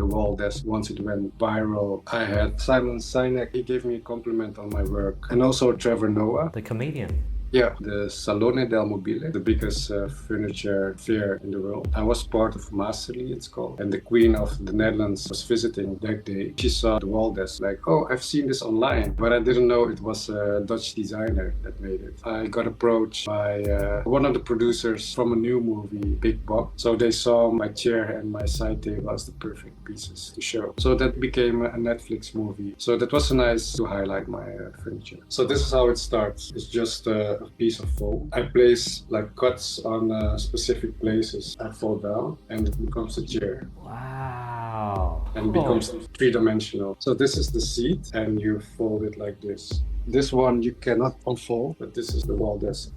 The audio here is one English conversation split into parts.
wall desk once it went viral. I had Sinek, he gave me a compliment on my work. And also Trevor, The comedian. yeah, the Salone del Mobile, the biggest furniture fair in the world. I was part of Masterly, it's called, and the Queen of the Netherlands was visiting that day. She saw the wall desk, like, oh, I've seen this online, but I didn't know it was a Dutch designer that made it. I got approached by one of the producers from a new movie, Big Box. So they saw my chair and my side table as the perfect pieces to show. So that became a Netflix movie. So that was nice to highlight my furniture. So this is how it starts. It's just a piece of foam. I place like cuts on specific places. I fall down and it becomes a chair. Wow. And becomes three-dimensional. So this is the seat and you fold it like this. This one you cannot unfold, but this is the wall desk.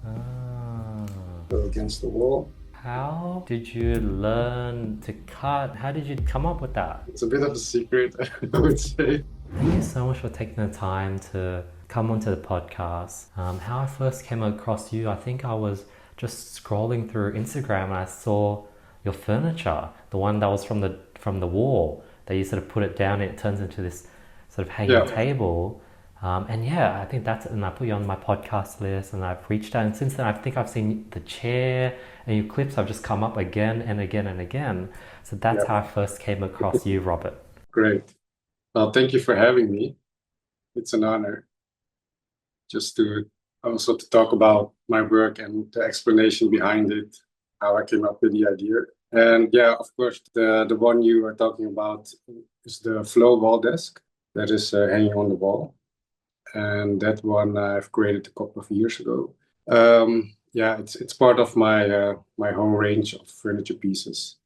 Go against the wall. How did you learn to cut? How did you come up with that? It's a bit of a secret, I would say. Thank you so much for taking the time to come onto the podcast. How I first came across you, I think I was just scrolling through Instagram and I saw your furniture, the one that was from the wall, that you sort of put it down and it turns into this sort of hanging table. And yeah, I think and I put you on my podcast list and I've reached out. And since then, I think I've seen the chair and your clips have just come up again and again and again. So that's how I first came across you, Robert. Great. Well, thank you for having me. It's an honor just to also to talk about my work and the explanation behind it, how I came up with the idea. And yeah, of course, the one you are talking about is the flow wall desk that is hanging on the wall. And that one I've created a couple of years ago. Yeah, it's part of my my whole range of furniture pieces.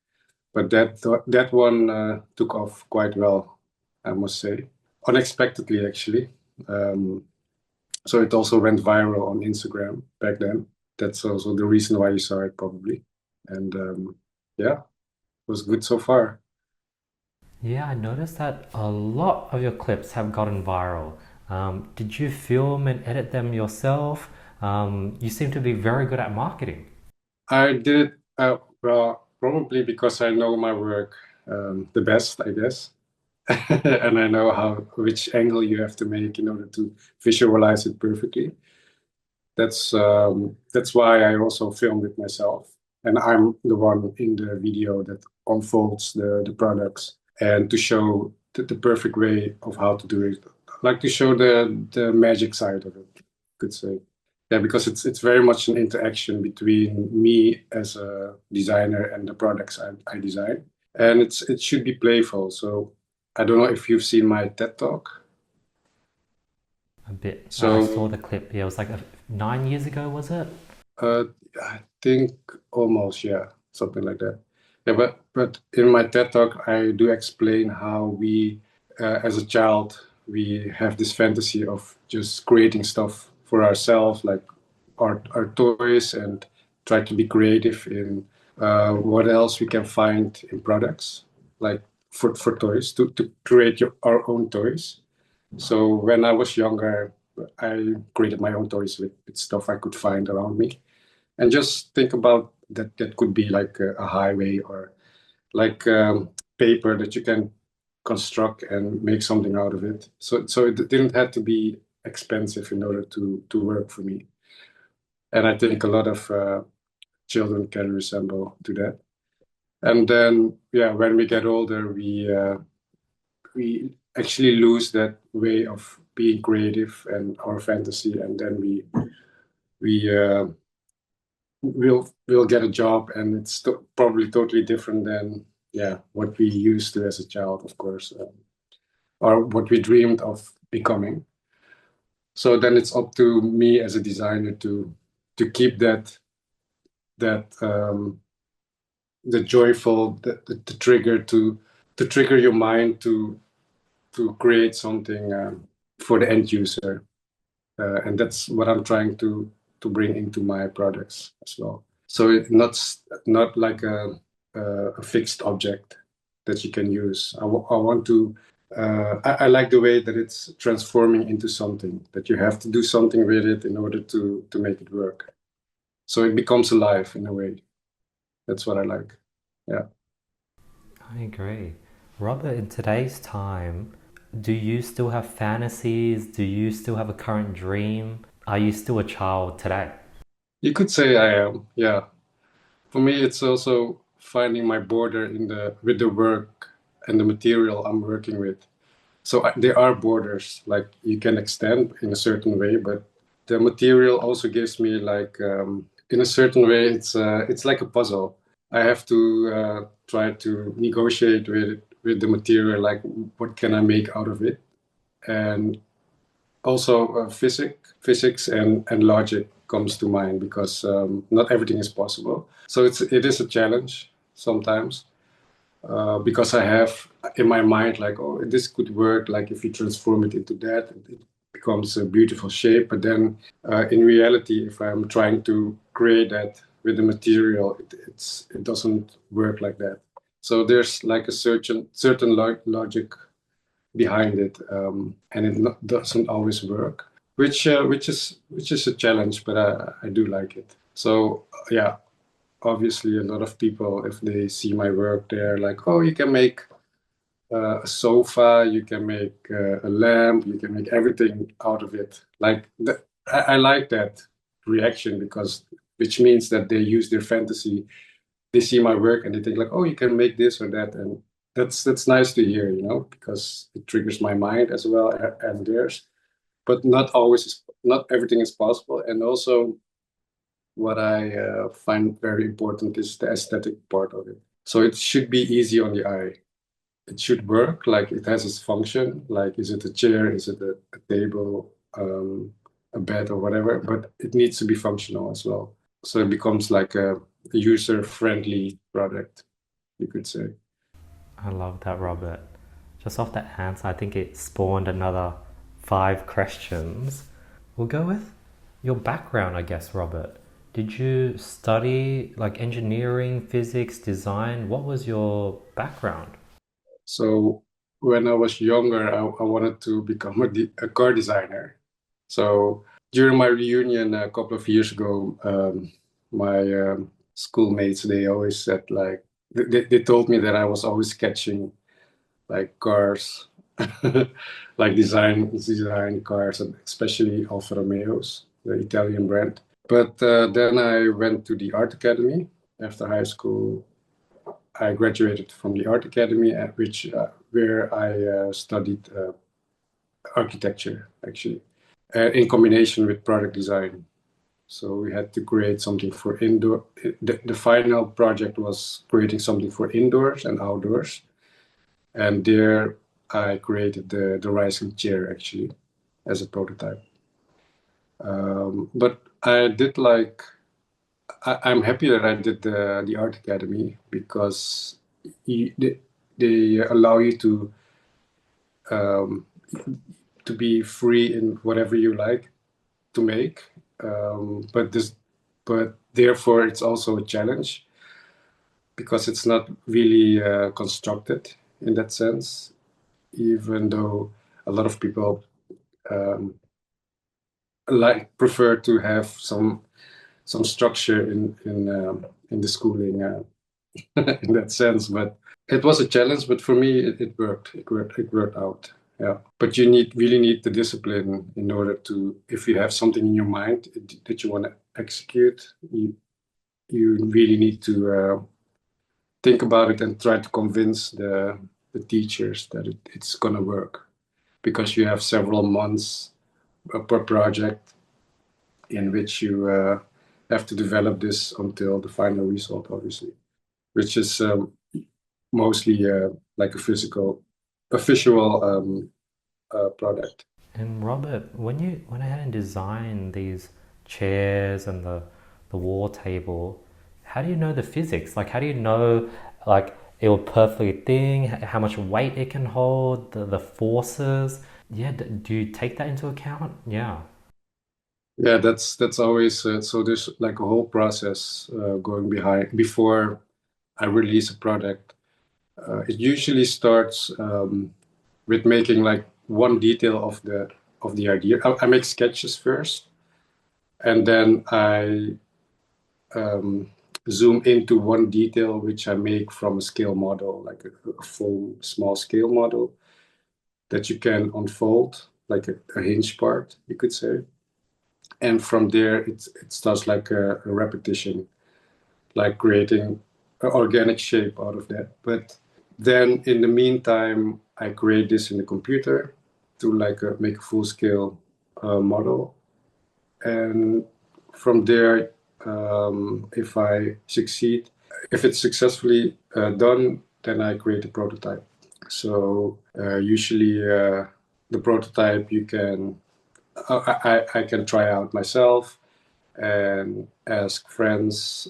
But that one took off quite well, I must say, unexpectedly actually. So it also went viral on Instagram back then. That's also the reason why you saw it probably. And yeah, it was good so far. Yeah, I noticed that a lot of your clips have gotten viral. Did you film and edit them yourself? You seem to be very good at marketing. I did it, well, probably because I know my work the best, I guess. And I know which angle you have to make in order to visualize it perfectly. That's why I also filmed it myself, and I'm the one in the video that unfolds the products and to show the perfect way of how to do it. I like to show the magic side of it, I could say. Yeah, because it's very much an interaction between me as a designer and the products I design, and it should be playful. So I don't know if you've seen my TED Talk. A bit. I So saw the clip. Yeah, it was like 9 years ago, was it? uh, I think almost, yeah, something like that. Yeah, but in my TED Talk, I do explain how we, as a child, we have this fantasy of just creating stuff for ourselves, like our toys, and try to be creative in what else we can find in products, like for toys, to create our own toys. So when I was younger, I created my own toys with stuff I could find around me. And just think about that. That could be like a highway or like paper that you can construct and make something out of it. So it didn't have to be expensive in order to work for me. And I think a lot of children can resemble to that. And then, yeah, when we get older, we actually lose that way of being creative and our fantasy, and then we we'll get a job, and it's probably totally different than what we used to as a child, of course, or what we dreamed of becoming. So then it's up to me as a designer to keep that the joyful the trigger to trigger your mind to create something for the end user, and that's what I'm trying to bring into my products as well. So it's not like a fixed object that you can use. I want to. I like the way that it's transforming into something that you have to do something with it in order to make it work. So it becomes alive in a way. That's what I like. Yeah. I agree. Robert, in today's time, do you still have fantasies? Do you still have a current dream? Are you still a child today? You could say I am, yeah. For me, it's also finding my border in the with the work and the material I'm working with. So there are borders, like you can extend in a certain way, but the material also gives me like in a certain way, it's like a puzzle. I have to try to negotiate with the material, like what can I make out of it, and also physics and logic comes to mind because not everything is possible. So it is a challenge sometimes because I have in my mind like, oh, this could work. Like if you transform it into that, it becomes a beautiful shape. But then in reality, if I'm trying to create that with the material, it doesn't work like that. So there's like a certain logic behind it, and it doesn't always work, which is a challenge. But I do like it. So yeah, obviously a lot of people, if they see my work, they're like, oh, you can make a sofa, you can make a lamp, you can make everything out of it. Like I like that reaction because which means that they use their fantasy. They see my work and they think like, oh, you can make this or that, and that's nice to hear, because it triggers my mind as well as theirs. But not everything is possible, and also what I find very important is the aesthetic part of it. So it should be easy on the eye. It should work, like it has its function. Like, is it a chair? Is it a table? A bed or whatever? But it needs to be functional as well. So it becomes like a user-friendly product, you could say. I love that, Robert. Just off that answer, I think it spawned another five questions. We'll go with your background, I guess, Robert. Did you study like engineering, physics, design? What was your background? So when I was younger, I wanted to become a car designer. So during my reunion a couple of years ago, my schoolmates, they always said like, they told me that I was always sketching like cars, like design cars, and especially Alfa Romeos, the Italian brand. But then I went to the art academy after high school. I graduated from the art academy, at which where I studied architecture actually, in combination with product design. So we had to create something for indoor. The final project was creating something for indoors and outdoors, and there I created the rising chair actually as a prototype. But I did like I'm happy that I did the art academy because they allow you um, to be free in whatever you like to make. But therefore it's also a challenge because it's not really constructed in that sense. Even though a lot of people um, like prefer to have some structure in the schooling in that sense, but it was a challenge. But for me, it worked. It worked out. Yeah, but you really need the discipline in order to, if you have something in your mind that you want to execute, you really need to think about it and try to convince the teachers that it's gonna work because you have several months per project in which you have to develop this until the final result, obviously, which is mostly like a visual product. And Robert, when you went ahead and designed these chairs and the wall table, how do you know the physics? Like, how do you know like it will perfectly thing, how much weight it can hold, the forces? Yeah, do you take that into account? Yeah. Yeah, that's always so. There's like a whole process going behind before I release a product. It usually starts with making like one detail of the idea. I make sketches first, and then I zoom into one detail which I make from a scale model, like a full small scale model that you can unfold, like a hinge part, you could say. And from there, it starts like a repetition, like creating an organic shape out of that. But then in the meantime, I create this in the computer to like make a full scale model. And from there, if I succeed, if it's successfully done, then I create a prototype. So usually the prototype you can I can try out myself and ask friends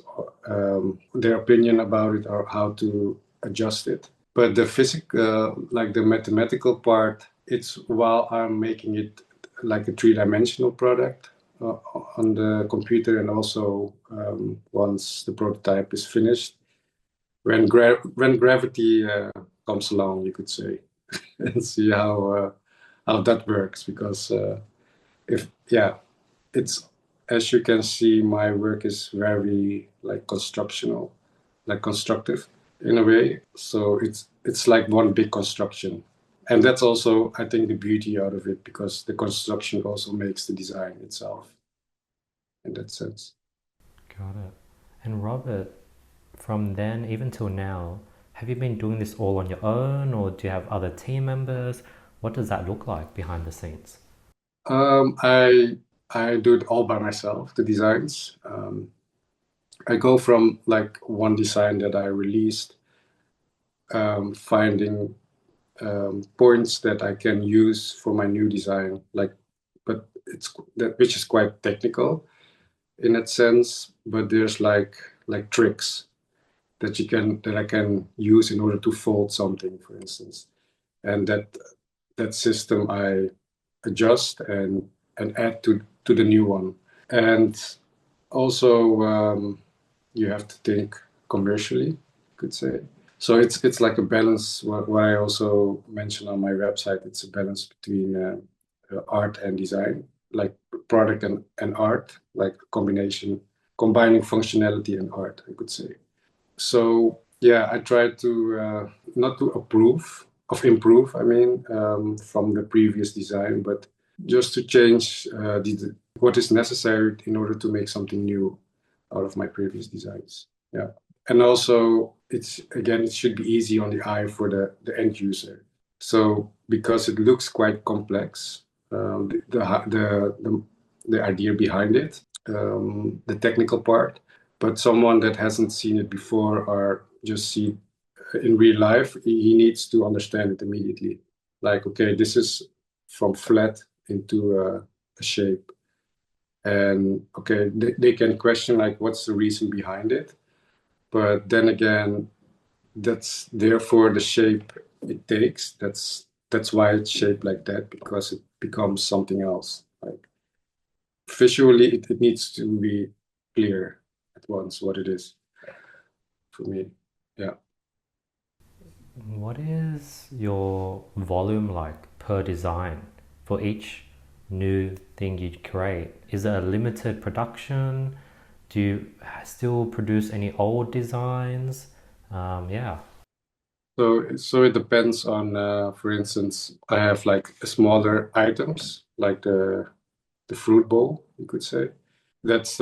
their opinion about it or how to adjust it. But the physical, like the mathematical part, it's while I'm making it like a three-dimensional product on the computer, and also once the prototype is finished, when gravity comes along, you could say, and see how that works. Because if yeah, it's as you can see, my work is very like constructional, like constructive in a way. So it's like one big construction. And that's also, I think, the beauty out of it, because the construction also makes the design itself in that sense. Got it. And Robert, from then even till now, have you been doing this all on your own, or do you have other team members? What does that look like behind the scenes? I do it all by myself, the designs. I go from like one design that I released, finding points that I can use for my new design, like, but it's that which is quite technical in that sense. But there's like tricks that I can use in order to fold something, for instance, and that system I adjust and add to the new one. And also you have to think commercially, you could say. So it's like a balance. What I also mentioned on my website, it's a balance between art and design, like product and art, like combination, combining functionality and art, I could say. So yeah, I try to not to improve. I mean, from the previous design, but just to change what is necessary in order to make something new out of my previous designs. Yeah, and also it should be easy on the eye for the end user. So because it looks quite complex, the idea behind it, the technical part, but someone that hasn't seen it before or just see it in real life, he needs to understand it immediately. Like, okay, this is from flat into a shape. And okay, they can question like, what's the reason behind it? But then again, that's therefore the shape it takes. That's why it's shaped like that, because it becomes something else. Like visually, it needs to be clear at once what it is for me. Yeah. What is your volume like per design for each new thing you create? Is it a limited production? Do you still produce any old designs? Yeah. So it depends on, for instance, I have like smaller items, like the fruit bowl, you could say. That's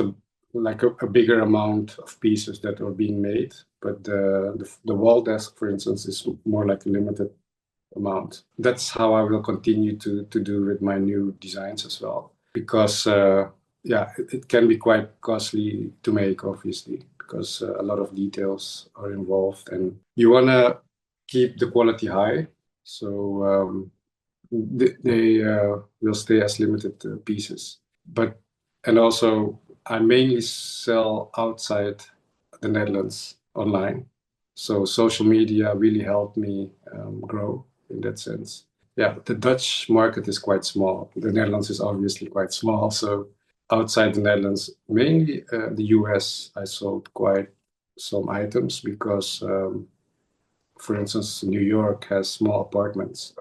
like a bigger amount of pieces that are being made. But the wall desk, for instance, is more like a limited amount. That's how I will continue to do with my new designs as well. Because yeah, it can be quite costly to make, obviously, because a lot of details are involved, and you want to keep the quality high. So they will stay as limited pieces. But and also I mainly sell outside the Netherlands online. So social media really helped me grow in that sense. Yeah, the Dutch market is quite small. The Netherlands is obviously quite small. So outside the Netherlands, mainly the US, I sold quite some items because, for instance, New York has small apartments,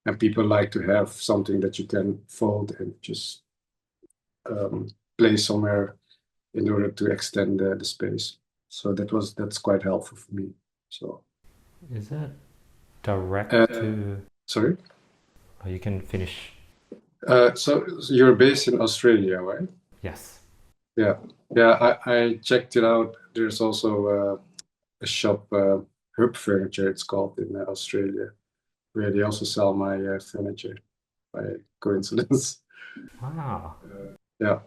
and people like to have something that you can fold and just place somewhere in order to extend the space. So that's quite helpful for me. So Is it direct to? sorry. Oh, you can finish. So you're based in Australia, right? Yes. Yeah, yeah. I checked it out. There's also a shop, Hub Furniture, it's called, in Australia, where they also sell my furniture by coincidence. Wow. Yeah,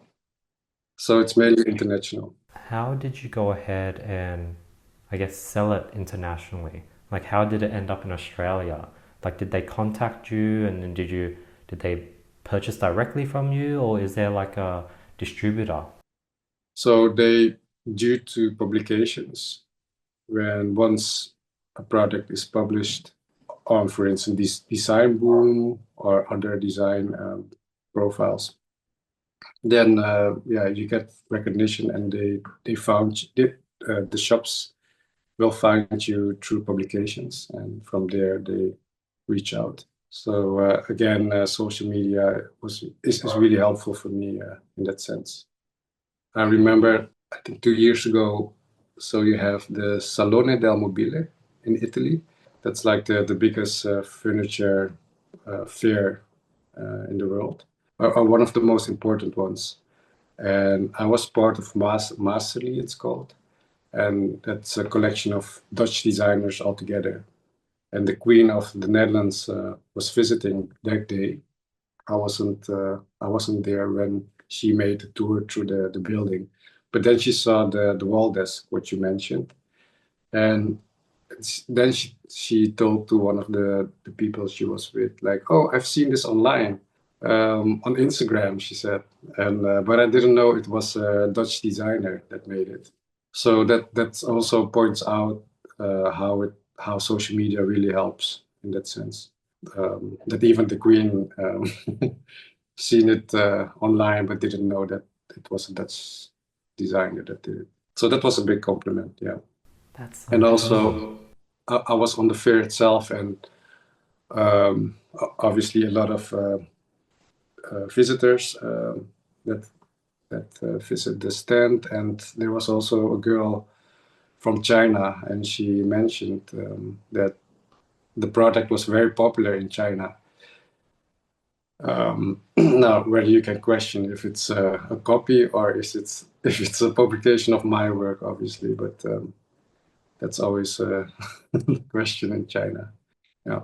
so it's mainly international. How did you go ahead and, I guess, sell it internationally? Like, how did it end up in Australia? Like, did they contact you, and then did they purchase directly from you, or is there like a distributor? So they, due to publications, when once a product is published on, for instance, this Design Boom or other design profiles, then yeah, you get recognition, and they found the shops will find you through publications, and from there they reach out. So again, social media is really helpful for me in that sense. I remember, I think 2 years ago, so you have the Salone del Mobile in Italy. That's like the biggest furniture fair in the world, or one of the most important ones. And I was part of Masterly, it's called. And that's a collection of Dutch designers all together. And the Queen of the Netherlands was visiting that day. I wasn't there when she made the tour through the building, but then she saw the wall desk, what you mentioned, and then she told to one of the people she was with, like, oh, I've seen this online on Instagram, she said, and but I didn't know it was a Dutch designer that made it. So that also points out how social media really helps in that sense. That even the Queen seen it online, but didn't know that it was a Dutch designer that did it. So that was a big compliment, yeah. That's And so cool. also, I was on the fair itself, and obviously a lot of visitors that visit the stand, and there was also a girl from China, and she mentioned that the product was very popular in China. Now, whether you can question if it's a copy or if it's a publication of my work, obviously, but that's always a question in China. Yeah.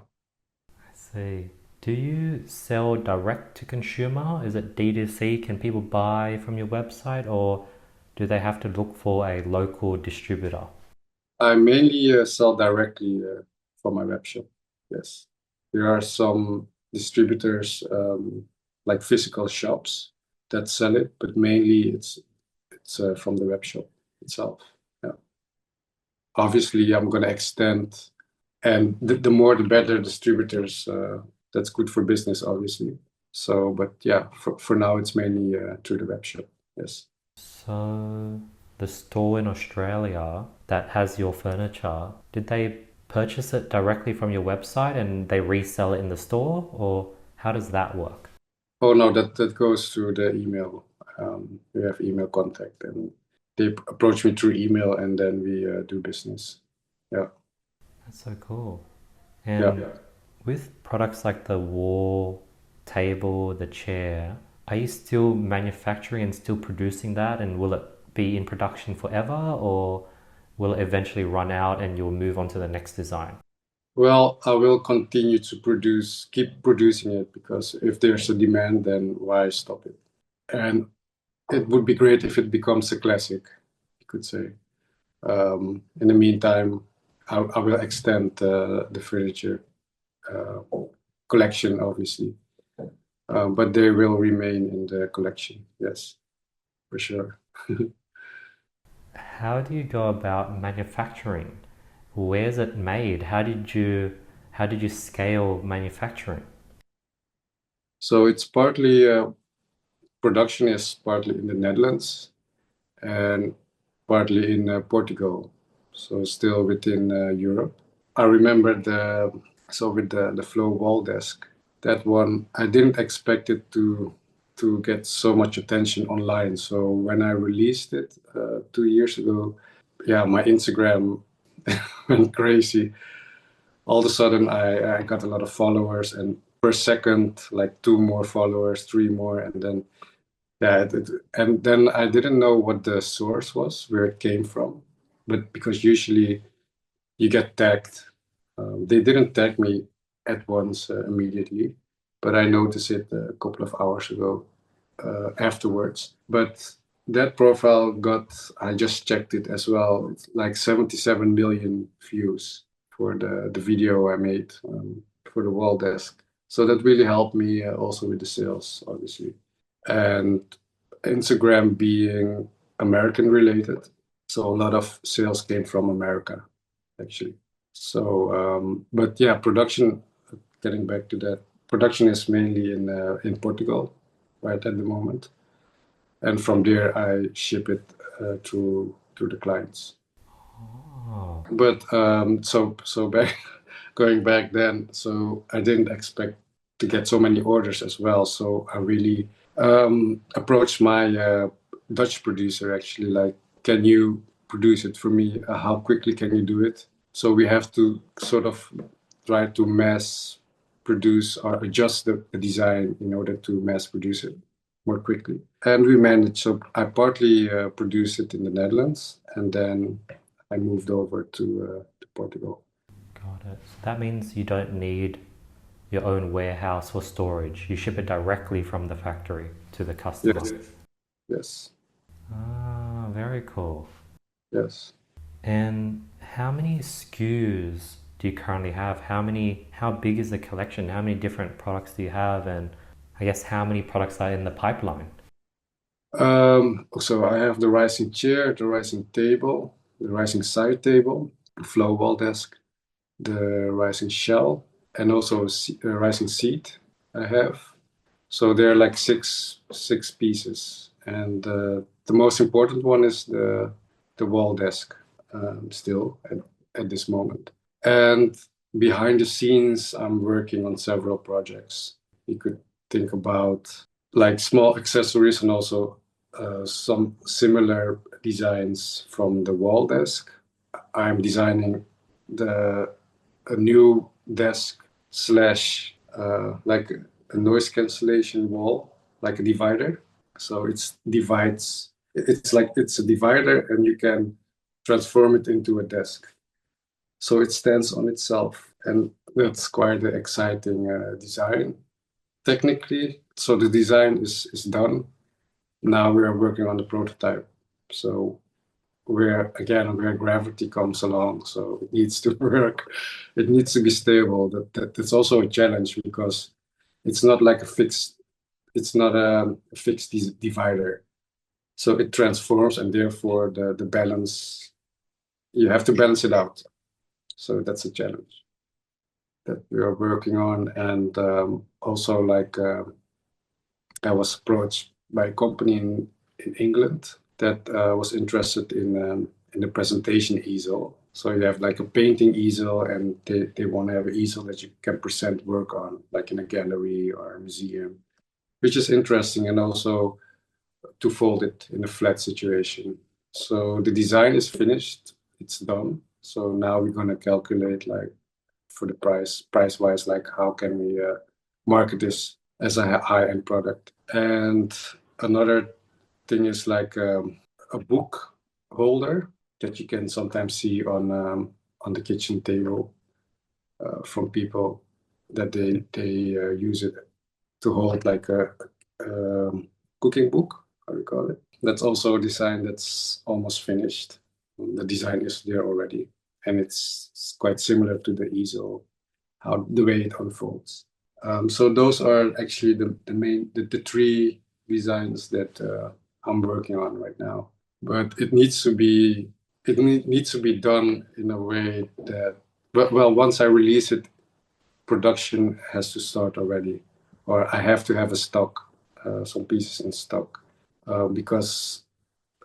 I see. Do you sell direct to consumer? Is it D2C? Can people buy from your website, or do they have to look for a local distributor? I mainly sell directly from my web shop. Yes. There are some distributors, like physical shops, that sell it, but mainly it's from the web shop itself. Yeah. Obviously, I'm going to extend, and the more the better distributors. That's good for business, obviously. So, but yeah, for now, it's mainly through the web shop. Yes. So, the store in Australia that has your furniture, did they purchase it directly from your website and they resell it in the store, or how does that work? Oh no, that goes through the email. We have email contact, and they approach me through email, and then we do business. Yeah, That's so cool. yeah. And with products like the wall, table, the chair, are you still manufacturing and still producing that? And will it be in production forever, or will it eventually run out and you'll move on to the next design? Well, I will continue to keep producing it, because if there's a demand, then why stop it? And it would be great if it becomes a classic, you could say. In the meantime, I will extend the furniture uh, collection, obviously, but they will remain in the collection. Yes, for sure. How do you go about manufacturing? Where's it made? How did you scale manufacturing? So it's partly production is partly in the Netherlands and partly in Portugal. So still within Europe. I remember with the Flow wall desk, that one I didn't expect it to get so much attention online. So when I released it 2 years ago, yeah, my Instagram went crazy. All of a sudden, I got a lot of followers, and per second, like 2 more followers, 3 more, and then yeah, and then I didn't know what the source was, where it came from, but because usually you get tagged. They didn't tag me at once immediately, but I noticed it a couple of hours ago afterwards. But that profile got, I just checked it as well, it's like 77 million views for the video I made for the wall desk. So that really helped me also with the sales, obviously. And Instagram being American related. So a lot of sales came from America, actually. So, but yeah, production, getting back to that, production is mainly in Portugal, right at the moment. And from there, I ship it to the clients. Oh, But so back going back then, so I didn't expect to get so many orders as well. So I really approached my Dutch producer actually, like, can you produce it for me? How quickly can you do it? So we have to sort of try to mass produce or adjust the design in order to mass produce it more quickly. And we managed. So I partly produced it in the Netherlands, and then I moved over to Portugal. got it. So that means you don't need your own warehouse or storage. You ship it directly from the factory to the customer. Yes, yes, Ah, very cool. yes. And how many SKUs do you currently have? How big is the collection? How many different products do you have? And I guess how many products are in the pipeline? So I have the rising chair, the rising table, the rising side table, the flow wall desk, the rising shell, and also a rising seat I have. So there are like six pieces, and the most important one is the wall desk still at this moment. And behind the scenes, I'm working on several projects. You could think about like small accessories and also some similar designs from the wall desk. I'm designing the a new desk slash like a noise cancellation wall, like a divider. So it's divides. It's like it's a divider, and you can transform it into a desk. So it stands on itself, and that's quite an exciting design. Technically, so the design is done. Now we are working on the prototype. So where gravity comes along, so it needs to work. It needs to be stable. That's also a challenge because it's not like a fixed. It's not a fixed divider. So it transforms, and therefore the balance, you have to balance it out. So that's a challenge that we are working on. And also, like, I was approached by a company in England that was interested in the presentation easel. So you have like a painting easel, and they want to have an easel that you can present work on, like in a gallery or a museum, which is interesting, and also to fold it in a flat situation. So the design is finished, it's done. So now we're going to calculate, like, for the price wise, like how can we market this as a high-end product. And another thing is like a book holder that you can sometimes see on the kitchen table from people, that they use it to hold like a cooking book, how do you call it? That's also a design that's almost finished. The design is there already, and it's quite similar to the easel, how the way it unfolds. So those are actually the three designs that I'm working on right now. But it needs to be needs to be done in a way that, well, once I release it, production has to start already, or I have to have a stock, some pieces in stock, because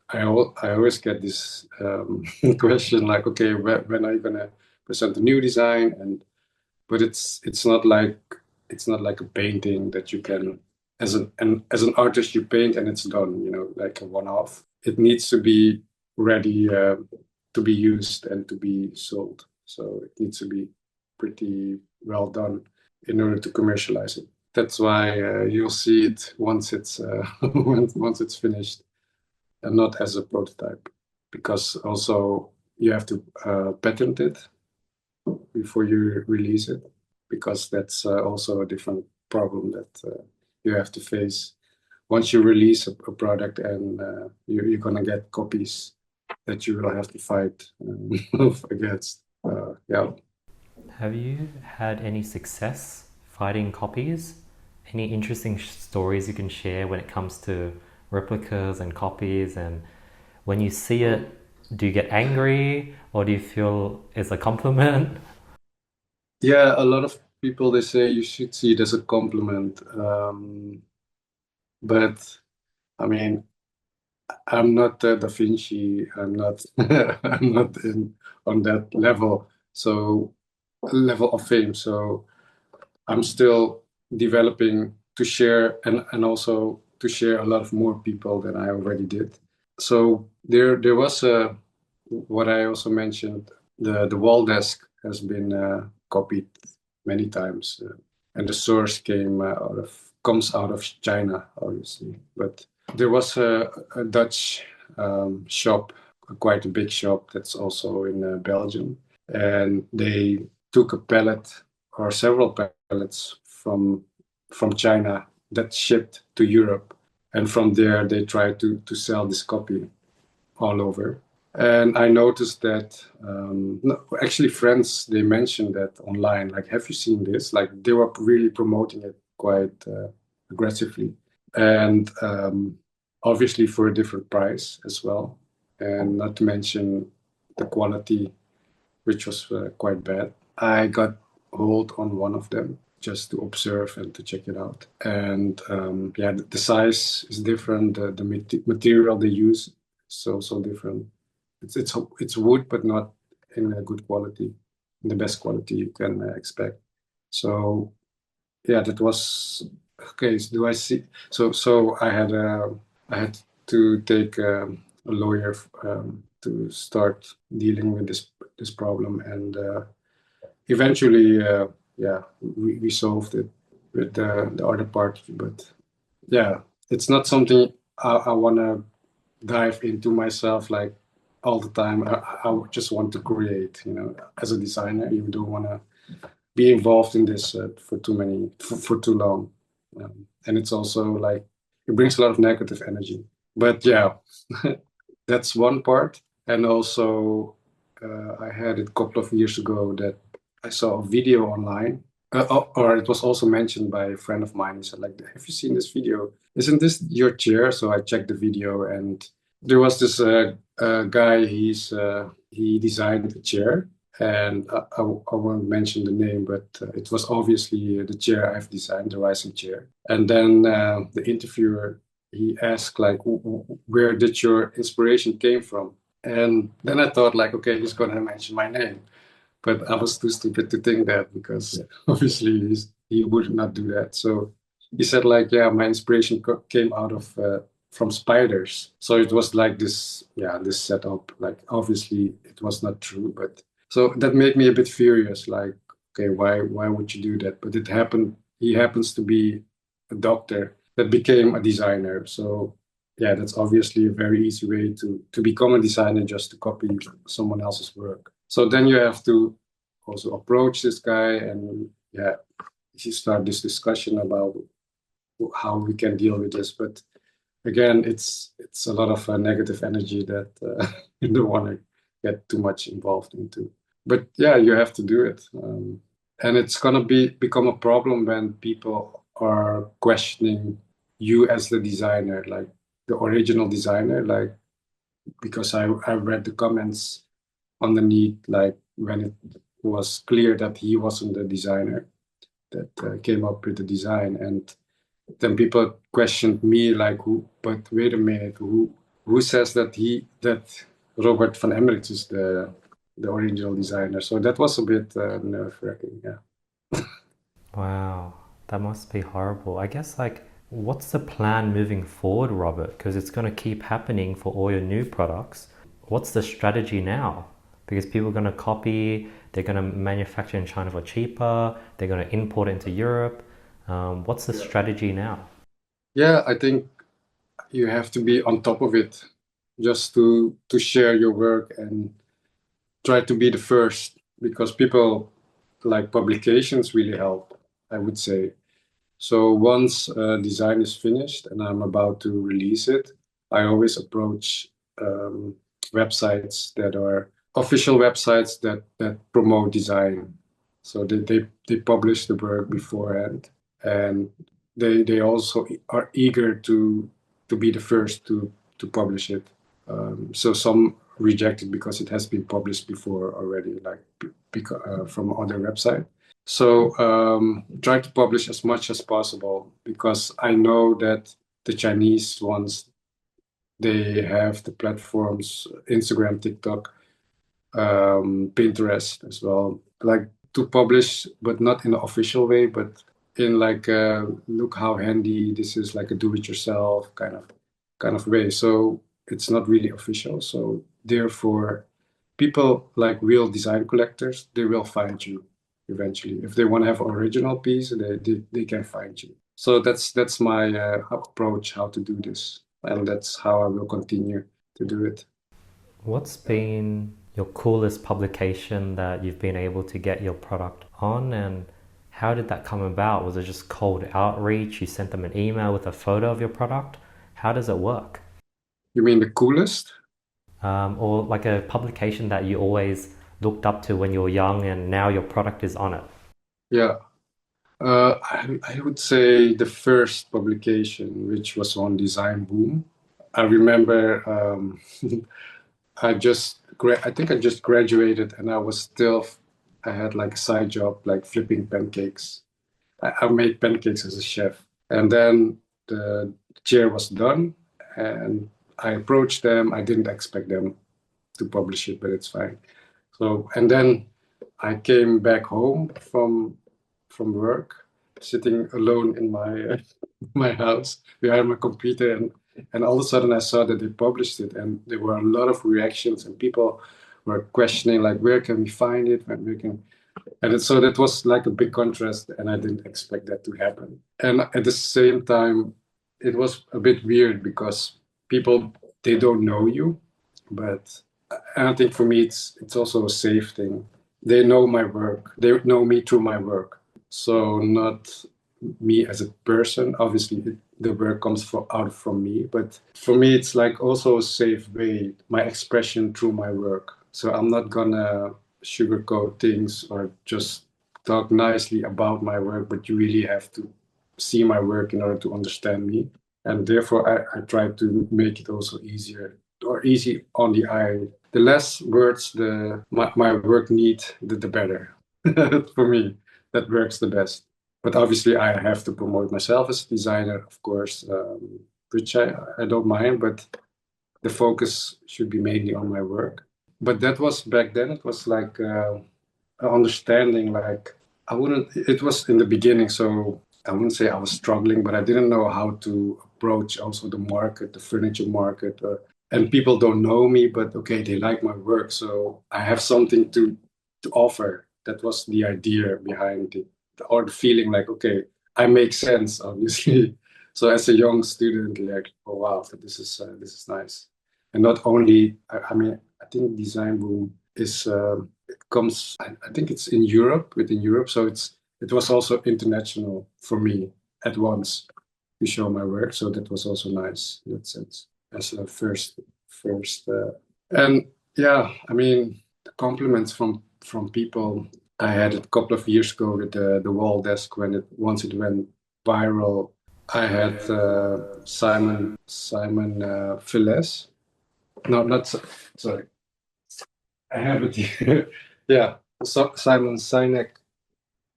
I always get this question like, okay, when are you gonna present a new design? And but it's not like a painting that you can, as an artist, you paint and it's done, like a one-off. It needs to be ready to be used and to be sold. So it needs to be pretty well done in order to commercialize it. That's why you'll see it once it's once it's finished, and not as a prototype, because also you have to patent it before you release it, because that's also a different problem that you have to face once you release a product, and you're gonna get copies that you will have to fight against. Yeah. Have you had any success fighting copies? Any interesting stories you can share when it comes to replicas and copies? And when you see it, do you get angry or do you feel it's a compliment? Yeah, a lot of people, they say you should see it as a compliment. But I mean, I'm not Da Vinci. I'm not I'm not in on that level. So level of fame. So I'm still developing to share, and also to share a lot of more people than I already did. So there was a, what I also mentioned, the wall desk has been copied many times, and the source comes out of China, obviously. But there was a Dutch shop, quite a big shop that's also in Belgium, and they took a pallet or several pallets from China that shipped to Europe, and from there they tried to sell this copy all over. And I noticed that no, actually friends, they mentioned that online, like, have you seen this? Like, they were really promoting it quite aggressively, and obviously for a different price as well, and not to mention the quality, which was quite bad. I got hold on one of them just to observe and to check it out. And yeah, the size is different. The material they use is so different. It's wood, but not in a good quality, in the best quality you can expect. So yeah, that was okay. So do I see? So I had to take a lawyer to start dealing with this problem, and eventually, yeah, we solved it with the other party. But yeah, it's not something I want to dive into myself like all the time. I just want to create. As a designer, you don't want to be involved in this for too long, and it's also like it brings a lot of negative energy. But yeah, that's one part. And also, I had it a couple of years ago that I saw a video online, or it was also mentioned by a friend of mine. He said, like, have you seen this video? Isn't this your chair? So I checked the video, and there was this guy. He designed a chair, and I won't mention the name, but it was obviously the chair I've designed, the rising chair. And then the interviewer, he asked, like, where did your inspiration came from? And then I thought, like, okay, he's gonna mention my name, but I was too stupid to think that, because obviously he would not do that. So he said, like, yeah, my inspiration came out of from spiders. So it was like this, yeah, this setup. Like, obviously it was not true, but so that made me a bit furious. Like, okay, why would you do that? But it happened. He happens to be a doctor that became a designer. So yeah, that's obviously a very easy way to become a designer, just to copy someone else's work. So then you have to also approach this guy, and yeah, you start this discussion about how we can deal with this. But again, it's a lot of negative energy that you don't want to get too much involved into. But yeah, you have to do it, and it's gonna become a problem when people are questioning you as the designer, like the original designer, like, because I read the comments underneath, like, when it was clear that he wasn't the designer that came up with the design, and then people questioned me, like, who? But wait a minute, who says that Robert van Embricks is the original designer? So that was a bit nerve-wracking. Yeah. Wow, that must be horrible. I guess, like, what's the plan moving forward, Robert? Because it's going to keep happening for all your new products. what's the strategy now? Because people are going to copy, they're going to manufacture in China for cheaper, they're going to import it into Europe. What's the strategy now? Yeah, I think you have to be on top of it just to share your work and try to be the first, because people like publications really help, I would say. So once design is finished and I'm about to release it, I always approach um, websites that are official websites that promote design. So they publish the work beforehand, and they also are eager to be the first to publish it. So some reject it because it has been published before already, like from other website. So try to publish as much as possible, because I know that the Chinese ones, they have the platforms, Instagram, TikTok, Pinterest as well, like to publish, but not in an official way, but in like look how handy this is, like a do-it-yourself kind of way. So it's not really official. So therefore, people like real design collectors, they will find you eventually. If they want to have an original piece, they can find you. So that's my approach how to do this, and that's how I will continue to do it. What's been your coolest publication that you've been able to get your product on, and how did that come about? Was it just cold outreach? You sent them an email with a photo of your product? How does it work? You mean the coolest? Or like a publication that you always looked up to when you were young and now your product is on it? Yeah. I would say the first publication, which was on Design Boom. I remember I think I just graduated, and I had like a side job, like flipping pancakes. I made pancakes as a chef. And then the chair was done, and I approached them. I didn't expect them to publish it, but it's fine. So, and then I came back home from work, sitting alone in my my house behind my computer, and all of a sudden I saw that they published it, and there were a lot of reactions, and people were questioning like, where can we find it? When we can, so that was like a big contrast, and I didn't expect that to happen. And at the same time, it was a bit weird because people, they don't know you, but I think for me it's also a safe thing. They know my work. They know me through my work. So not me as a person. Obviously, the work comes out from me, but for me it's like also a safe way, my expression through my work. So I'm not gonna sugarcoat things or just talk nicely about my work, but you really have to see my work in order to understand me. And therefore, I try to make it also easier or easy on the eye. The less words my work need, the better. For me, that works the best. But obviously, I have to promote myself as a designer, of course, which I don't mind, but the focus should be mainly on my work. But that was back then, it was like understanding, like, it was in the beginning, so I wouldn't say I was struggling, but I didn't know how to approach also the market, the furniture market. And people don't know me, but okay, they like my work, so I have something to offer. That was the idea behind it, or the feeling like, okay, I make sense, obviously. So as a young student, like, oh wow, this is nice. And not only, I mean, I think Design Boom is it comes. I think it's in Europe, within Europe, so it was also international for me at once to show my work. So that was also nice in that sense as a first. And yeah, I mean, the compliments from people. I had it a couple of years ago with the wall desk when once it went viral. I had Simon Philes. No, not sorry. I have it here. Yeah, so Simon Sinek.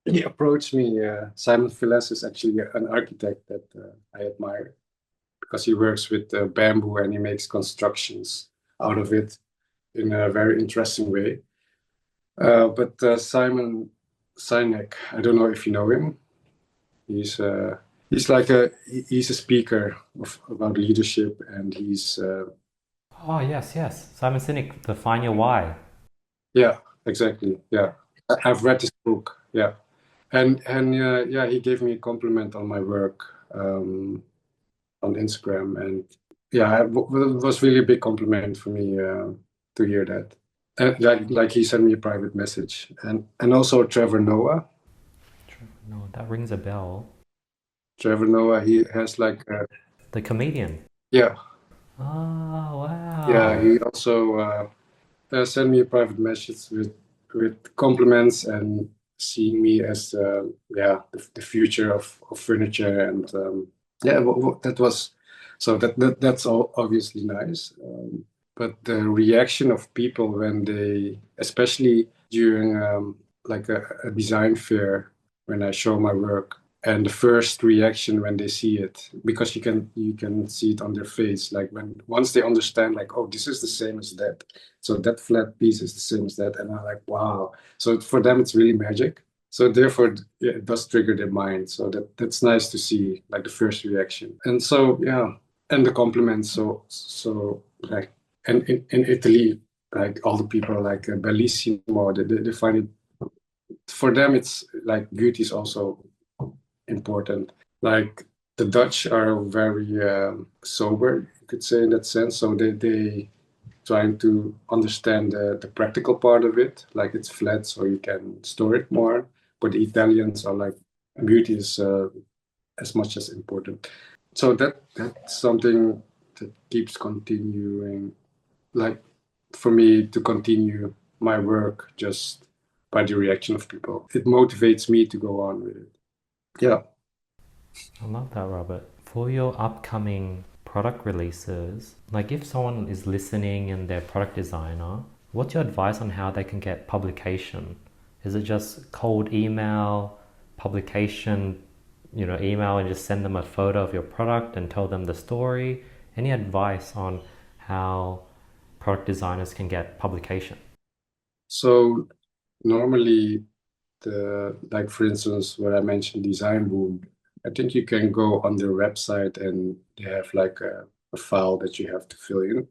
He approached me. Simon Philes is actually an architect that I admire, because he works with bamboo and he makes constructions out of it in a very interesting way. But Simon Sinek, I don't know if you know him. He's uh, he's a speaker about leadership, and Oh, yes, yes. Simon Sinek, The Find Your Why. Yeah, exactly. Yeah, I've read his book. Yeah, and yeah, he gave me a compliment on my work on Instagram, and yeah, it was really a big compliment for me to hear that. And like he sent me a private message, and also Trevor Noah. No, that rings a bell. Trevor Noah, he has like The comedian. yeah, Oh, yeah, wow. he also sent me a private message with compliments and seeing me as yeah the future of furniture and yeah that was so that's all obviously nice but the reaction of people when they especially during like a design fair when I show my work and the first reaction when they see it because you can see it on their face like when once they understand like oh this is the same as that so that flat piece is the same as that and I'm like wow so for them it's really magic so therefore yeah, it does trigger their mind so that's nice to see like the first reaction and so yeah and the compliments so like and in Italy like all the people are like bellissimo they find it for them it's like beauty is also important. Like the Dutch are very sober, you could say in that sense. So they trying to understand the practical part of it. Like it's flat, so you can store it more. But the Italians are like beauty is as much as important. So that's something that keeps continuing. Like for me to continue my work just by the reaction of people. It motivates me to go on with it. Yeah. I love that, Robert. For your upcoming product releases, like if someone is listening and they're a product designer, what's your advice on how they can get publication? Is it just cold email, publication, email and just send them a photo of your product and tell them the story? Any advice on how product designers can get publication? So normally the like for instance what I mentioned design boom, I think you can go on their website and they have like a file that you have to fill in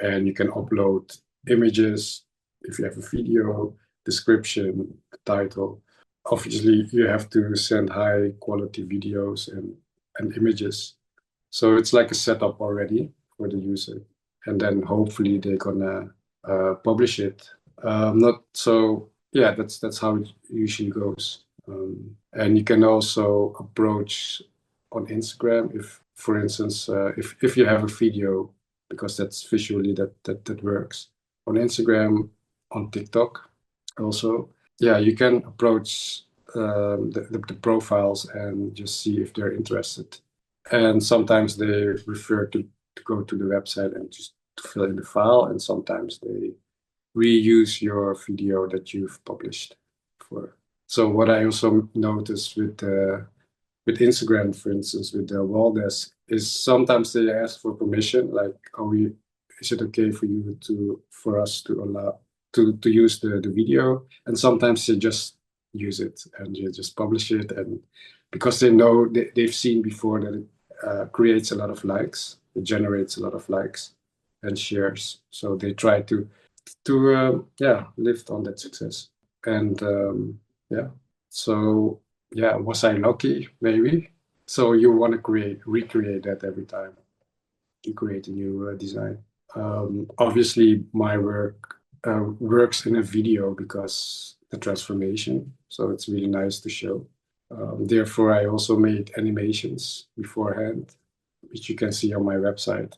and you can upload images if you have a video, description, the title. Obviously you have to send high quality videos and images. So it's like a setup already for the user. And then hopefully they're gonna publish it. Not so yeah, that's how it usually goes. And you can also approach on Instagram if, for instance, if you have a video, because that's visually that works. On Instagram, on TikTok also. Yeah, you can approach the profiles and just see if they're interested. And sometimes they refer to go to the website and just to fill in the file, and sometimes they reuse your video that you've published for. So what I also noticed with Instagram, for instance, with the wall desk, is sometimes they ask for permission, like, is it okay for you for us to allow to use the video? And sometimes they just use it and you just publish it, and because they know they've seen before that it creates a lot of likes, it generates a lot of likes and shares. So they try to yeah lift on that success and yeah so yeah was I lucky maybe so you want to recreate that every time you create a new design obviously my work works in a video because the transformation so it's really nice to show therefore I also made animations beforehand which you can see on my website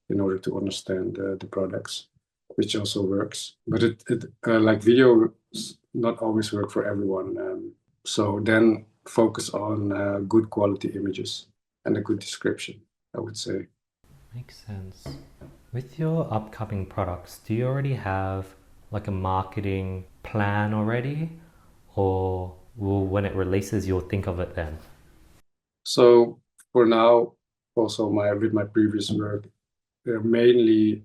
in order to understand the products, which also works. But it like video not always work for everyone. So then focus on good quality images and a good description, I would say. Makes sense. With your upcoming products, do you already have like a marketing plan already? Or will when it releases you'll think of it then? So for now, also with my previous work, they're mainly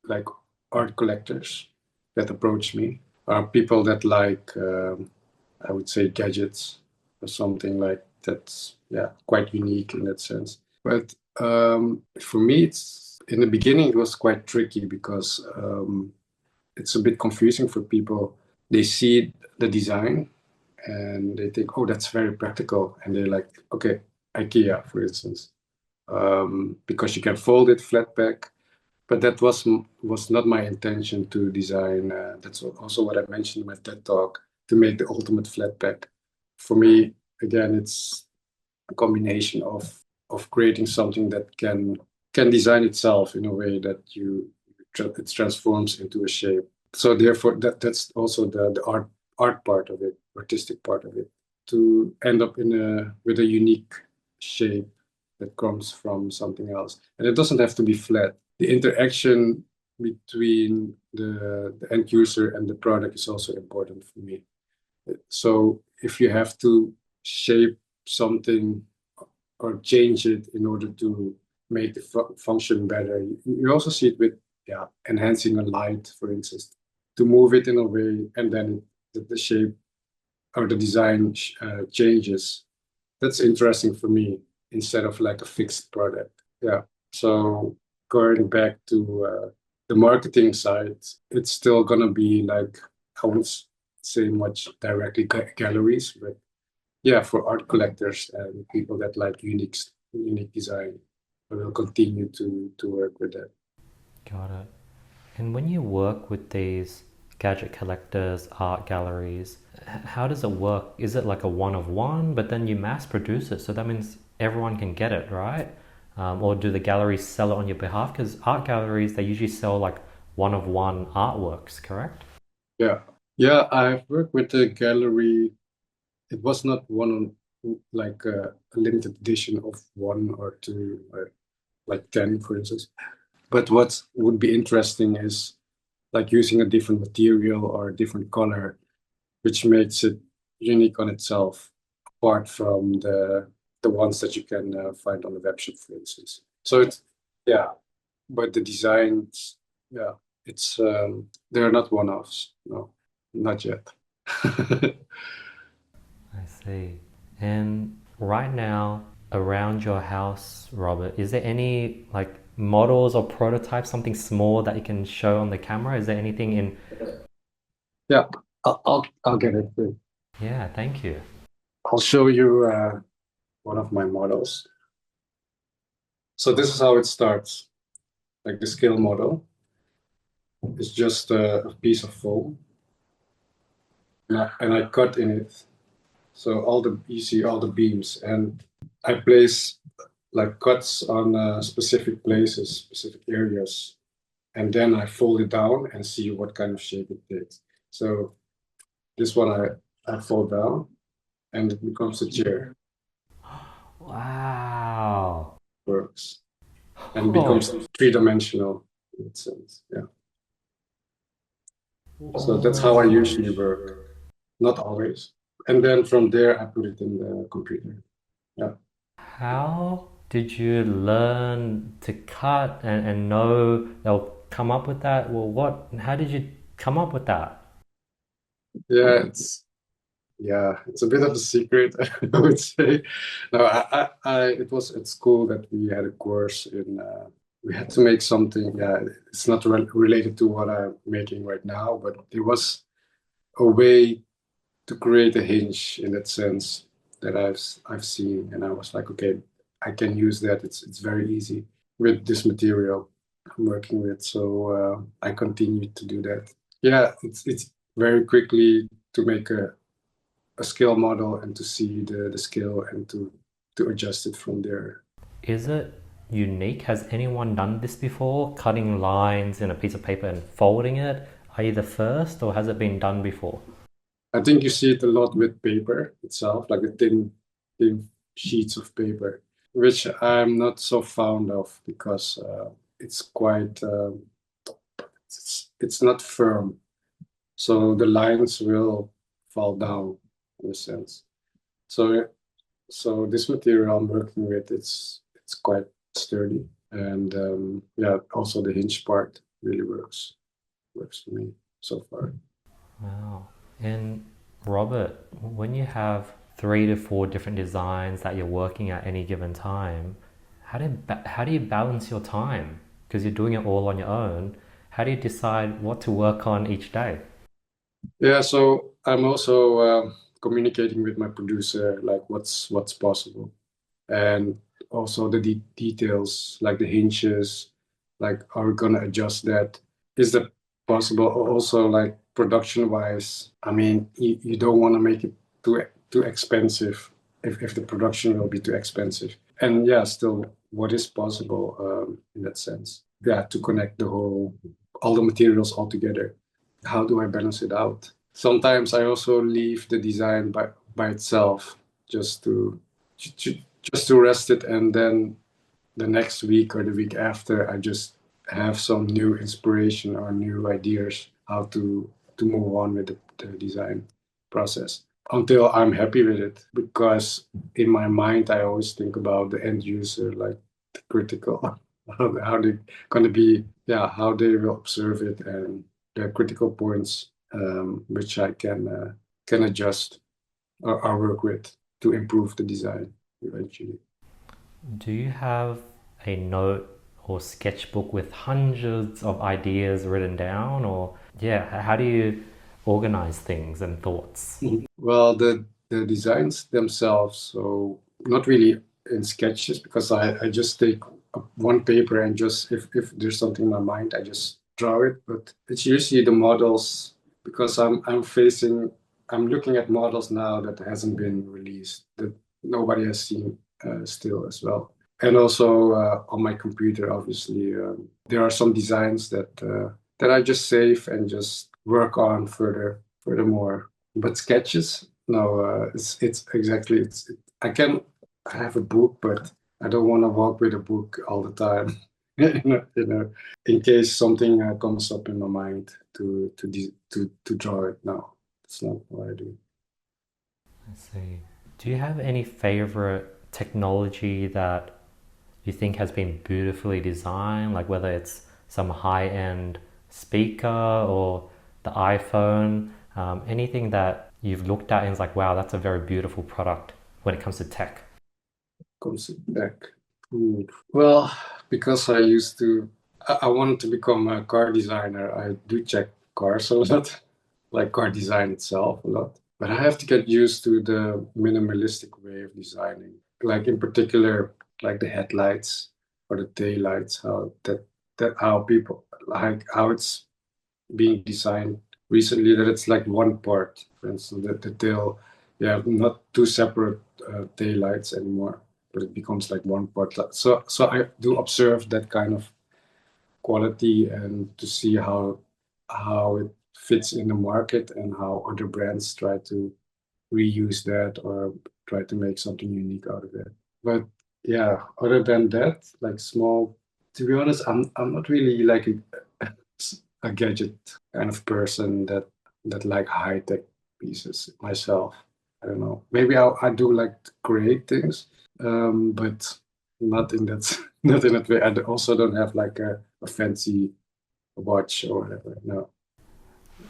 like art collectors that approach me, are people that like I would say gadgets or something like that's yeah quite unique in that sense. But for me, in the beginning, it was quite tricky because it's a bit confusing for people. They see the design and they think, oh, that's very practical. And they're like, okay, IKEA, for instance, because you can fold it flat back. But that was not my intention to design. That's also what I mentioned in my TED talk, to make the ultimate flat pack. For me, again, it's a combination of creating something that can design itself in a way that it transforms into a shape. So therefore, that's also the art part of it, artistic part of it, to end up with a unique shape that comes from something else. And it doesn't have to be flat. The interaction between the end user and the product is also important for me. So if you have to shape something or change it in order to make the function better, you also see it with enhancing a light, for instance, to move it in a way and then the shape or the design changes. That's interesting for me instead of like a fixed product. Yeah. So going back to the marketing side, it's still gonna be like, I won't say much directly galleries, but yeah, for art collectors and people that like unique design, I will continue to work with that. Got it. And when you work with these gadget collectors, art galleries, how does it work? Is it like a one of one, but then you mass produce it? So that means everyone can get it, right? Or do the galleries sell it on your behalf? Because art galleries, they usually sell like one of one artworks, correct? Yeah. Yeah, I've worked with a gallery. It was not one like a limited edition of one or two, or like 10, for instance. But what would be interesting is like using a different material or a different color, which makes it unique on itself, apart from the ones that you can find on the web shop, for instance. So it's yeah, but the designs, yeah, it's they're not one-offs. No, not yet. I see. And right now, around your house, Robert, is there any like models or prototypes, something small that you can show on the camera? Is there anything in? Yeah, I'll get it. Yeah, thank you. I'll show you one of my models. So this is how it starts. Like the scale model is just a piece of foam, and I cut in it. So you see all the beams, and I place like cuts on specific places, specific areas, and then I fold it down and see what kind of shape it takes. So this one I fold down, and it becomes a chair. Wow. Works and becomes Oh, three-dimensional in that sense. Yeah. So that's how I usually oh. work. Not always. And then from there, I put it in the computer. Yeah. How did you learn to cut and know they'll come up with that? Well, how did you come up with that? Yeah, it's a bit of a secret, I would say. No, it was at school that we had a course in, we had to make something. Yeah, it's not related to what I'm making right now, but it was a way to create a hinge in that sense that I've seen, and I was like, okay, I can use that. It's very easy with this material I'm working with. So I continued to do that. Yeah, it's very quickly to make a scale model and to see the scale and to adjust it from there. Is it unique? Has anyone done this before? Cutting lines in a piece of paper and folding it? Are you the first, or has it been done before? I think you see it a lot with paper itself, like the thin sheets of paper, which I'm not so fond of because it's quite it's not firm, so the lines will fall down in a sense. So this material I'm working with, it's quite sturdy, and yeah, also the hinge part really works for me so far. Wow. And Robert, when you have 3 to 4 different designs that you're working at any given time, how do you balance your time? because you're doing it all on your own. How do you decide what to work on each day? Yeah, so I'm also communicating with my producer, like what's possible, and also the details, like the hinges, like are we gonna adjust that? Is that possible? Also, like production wise, I mean, you don't want to make it too expensive if the production will be too expensive. And yeah, still, what is possible in that sense? Yeah, to connect the whole all the materials all together. How do I balance it out? Sometimes I also leave the design by itself just just to rest it, and then the next week or the week after I just have some new inspiration or new ideas how to move on with the design process until I'm happy with it, because in my mind I always think about the end user, like the critical how they gonna be, yeah, how they will observe it, and the critical points which I can adjust or work with to improve the design eventually. Do you have a note or sketchbook with hundreds of ideas written down, or yeah, how do you organize things and thoughts? Well, the designs themselves, so not really in sketches, because I just take one paper and just if there's something in my mind, I just draw it. But it's usually the models, because I'm looking at models now that hasn't been released, that nobody has seen still as well. And also on my computer, obviously, there are some designs that I just save and just work on furthermore. But sketches, no, it's exactly I can have a book, but I don't want to walk with a book all the time. In case something comes up in my mind to draw it. No, that's not what I do. I see. Do you have any favorite technology that you think has been beautifully designed, like whether it's some high-end speaker or the iPhone, anything that you've looked at and is like, wow, that's a very beautiful product when it comes to tech? Comes back. Well, because I wanted to become a car designer. I do check cars a lot, like car design itself a lot. But I have to get used to the minimalistic way of designing. Like in particular, like the headlights or the taillights, that how people like how it's being designed recently, that it's like one part. For instance, the tail, you have not two separate tail lights anymore, but it becomes like one part. So I do observe that kind of quality, and to see how it fits in the market and how other brands try to reuse that or try to make something unique out of it. But yeah, other than that, like small, to be honest, I'm not really like a gadget kind of person that like high tech pieces myself. I don't know. Maybe I do like to create things, but not in that not in that way. Also don't have like a fancy watch or whatever. No.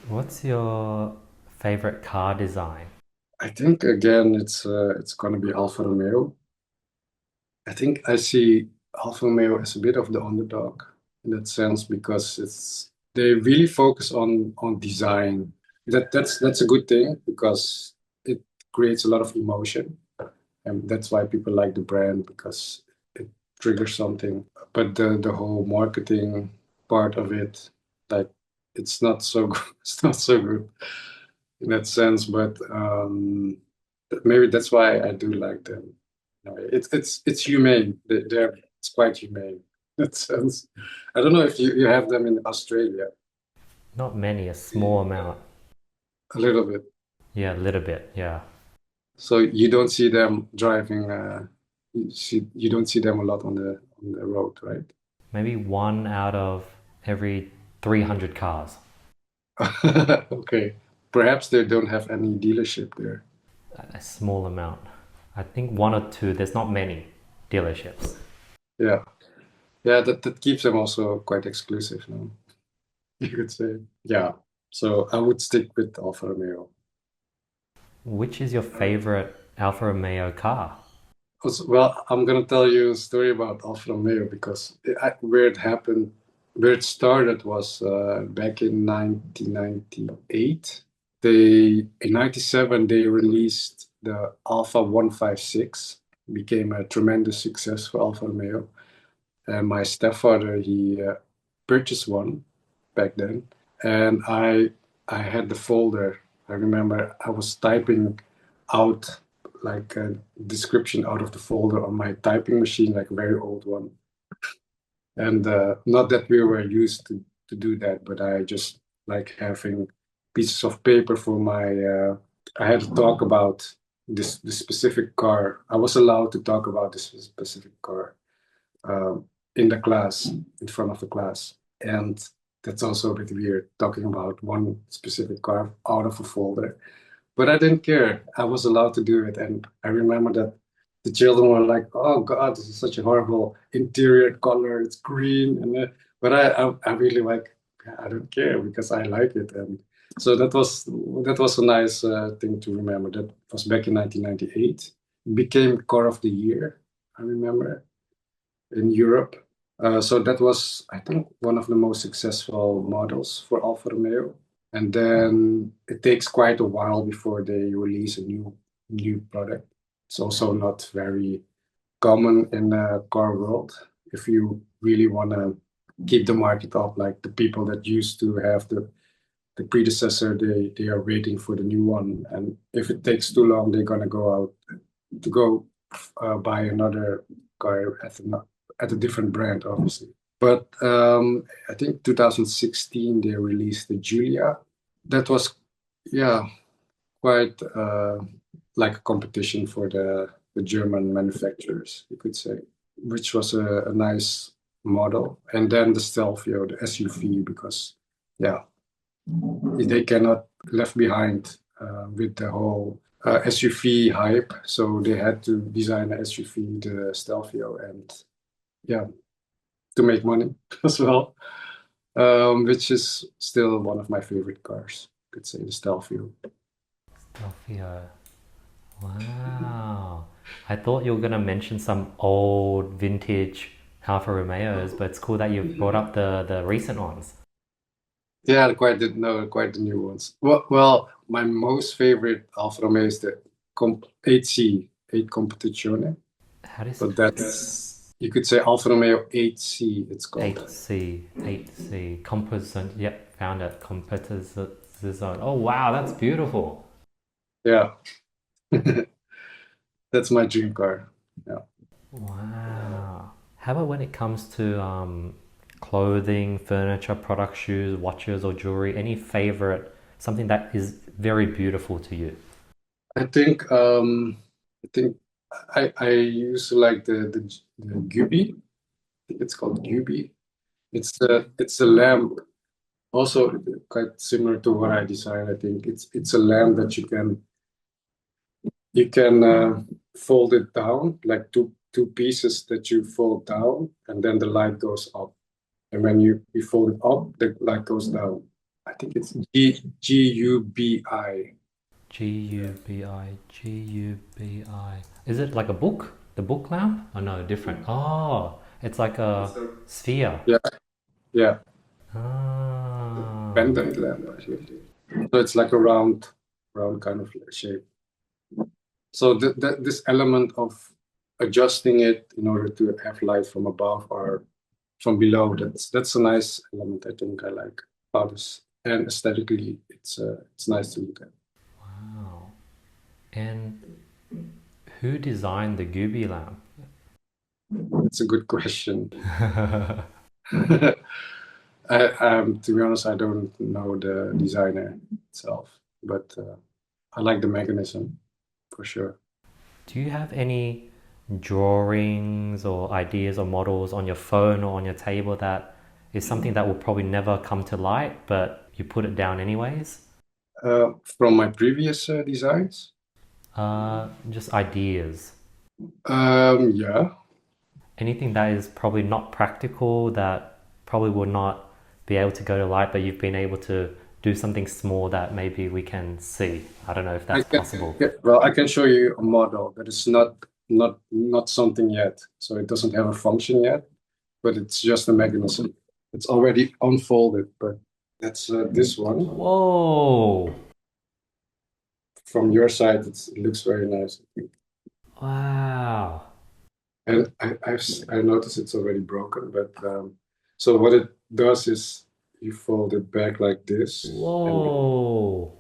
What's your favorite car design? I think again it's gonna be Alfa Romeo. I think I see Alfa Romeo as a bit of the underdog in that sense, because they really focus on design. That's a good thing, because it creates a lot of emotion, and that's why people like the brand, because it triggers something. But the whole marketing part of it, like it's not so good. It's not so good in that sense. But maybe that's why I do like them. No, it's humane. It's quite humane in that sense. I don't know if you have them in Australia. Not many, a small amount. A little bit. Yeah, a little bit, yeah. So you don't see them driving. You don't see them a lot on the road, right? Maybe one out of every 300 cars. Okay. Perhaps they don't have any dealership there. A small amount. I think one or two, there's not many dealerships. Yeah. Yeah, that keeps them also quite exclusive, no? You could say. Yeah. So I would stick with Alfa Romeo. Which is your favorite Alfa Romeo car? Well, I'm gonna tell you a story about Alfa Romeo because where it happened, where it started was back in 1998. In '97 they released the Alfa 156, became a tremendous success for Alfa Romeo. And my stepfather, he purchased one back then, and I had the folder. I remember I was typing out like a description out of the folder on my typing machine, like a very old one. And not that we were used to do that, but I just like having pieces of paper for my. I had to talk about this specific car. I was allowed to talk about this specific car in the class, in front of the class. And that's also a bit weird talking about one specific car out of a folder. But I didn't care. I was allowed to do it. And I remember that the children were like, oh God, this is such a horrible interior color. It's green. But I really like, I don't care because I like it. And so that was a nice thing to remember. That was back in 1998. It became car of the year, I remember, in Europe. So that was, I think, one of the most successful models for Alfa Romeo. And then it takes quite a while before they release a new product. It's also not very common in the car world. If you really want to keep the market up, like the people that used to have the predecessor, they are waiting for the new one. And if it takes too long, they're gonna go out to go buy another car at a different brand, obviously. But I think 2016 they released the Julia. That was, yeah, quite like a competition for the German manufacturers, you could say, which was a nice model. And then the Stelvio, the SUV, because yeah, they cannot left behind with the whole SUV hype. So they had to design a SUV, the Stelvio, and yeah, to make money as well, which is still one of my favorite cars. I could say the Stelvio. Delphia. Wow. I thought you were gonna mention some old vintage Alfa Romeos, but it's cool that you've brought up the recent ones. Yeah, quite the new ones. Well, my most favorite Alfa Romeo is the 8C, 8 Competizione, How do you but that's you could say Alfa Romeo 8C. It's called. 8C composite? Yep, found it. Composite zone. Oh wow, that's beautiful. Yeah, that's my dream car. Yeah. Wow. How about when it comes to clothing, furniture, products, shoes, watches, or jewelry? Any favorite, something that is very beautiful to you? I think I think I used to like the GUBI. I think it's called GUBI. It's a lamp, also quite similar to what I designed. I think it's a lamp that you can fold it down, like two pieces that you fold down, and then the light goes up. And when you fold it up, the light goes down. I think it's GUBI. GUBI. Is it like a book? The book lamp? Oh no, different. Oh, it's like a sphere. Yeah, yeah, Ah, pendant lamp actually. So it's like a round kind of shape. So this element of adjusting it in order to have light from above or from below, that's a nice element. I think I like how this, and aesthetically, it's nice to look at. wow. And who designed the Gooby lamp? It's a good question. To be honest, I don't know the designer itself, but I like the mechanism for sure. Do you have any drawings or ideas or models on your phone or on your table that is something that will probably never come to light, but you put it down anyways? From my previous designs, Just ideas. yeah, Anything that is probably not practical, that probably will not be able to go to light, but you've been able to do something small that maybe we can see. I don't know if I that's can, possible. yeah, well, I can show you a model that is not not something yet. So it doesn't have a function yet, but it's just a mechanism. It's already unfolded, but that's this one. Whoa! From your side, it looks very nice. Wow! And I noticed it's already broken, but so what it does is you fold it back like this, and Whoa!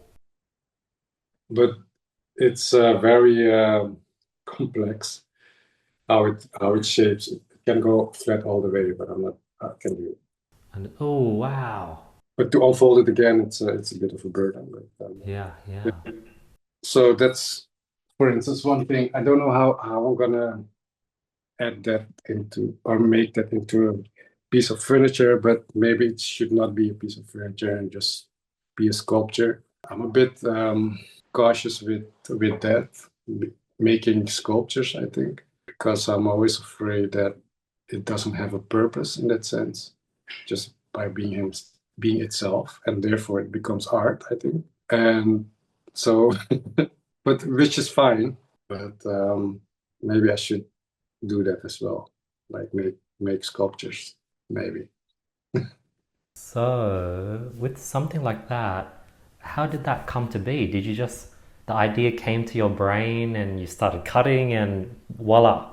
but it's very complex how it shapes. It can go flat all the way, but I'm not I can do it. And oh wow! But to unfold it again, it's a bit of a burden. But Yeah, yeah. so that's, for instance, one thing. I don't know how I'm gonna add that into or make that into a piece of furniture, but maybe it should not be a piece of furniture and just be a sculpture. I'm a bit cautious with that, making sculptures, I think, because I'm always afraid that it doesn't have a purpose in that sense, just by being itself, and therefore it becomes art, I think. And so, but which is fine, but maybe I should do that as well, like make sculptures, maybe. So, with something like that, how did that come to be? Did you just, the idea came to your brain and you started cutting and voila?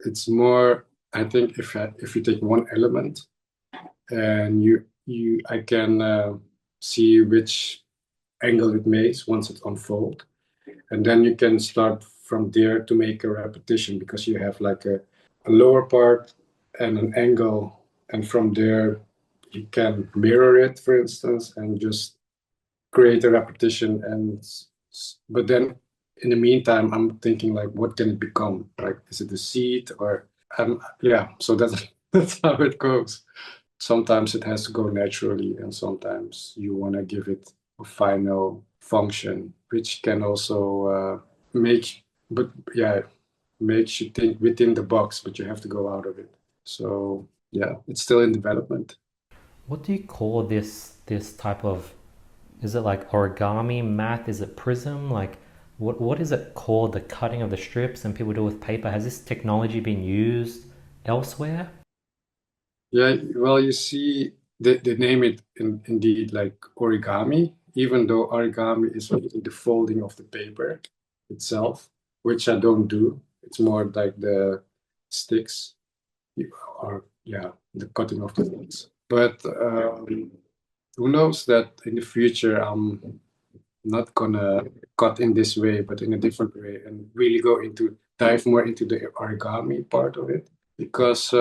It's more, I think, if you take one element and you I can see which angle it makes once it unfolds, and then you can start from there to make a repetition because you have like a lower part and an angle, and from there you can mirror it, for instance, and just create a repetition. And but then in the meantime, I'm thinking like, what can it become? Like, is it a seed or yeah? So that's that's how it goes. Sometimes it has to go naturally, and sometimes you want to give it a final function, which can also make, but yeah, makes you think within the box, but you have to go out of it. So yeah, it's still in development. What do you call this type of, is it like origami, math? Is it prism? Like what is it called? The cutting of the strips and people do with paper. Has this technology been used elsewhere? Yeah, well, you see, they name it indeed like origami, even though origami is really the folding of the paper itself, which I don't do. It's more like the sticks, or yeah, the cutting of the sticks. But who knows that in the future I'm not gonna cut in this way, but in a different way, and really go into dive more into the origami part of it, because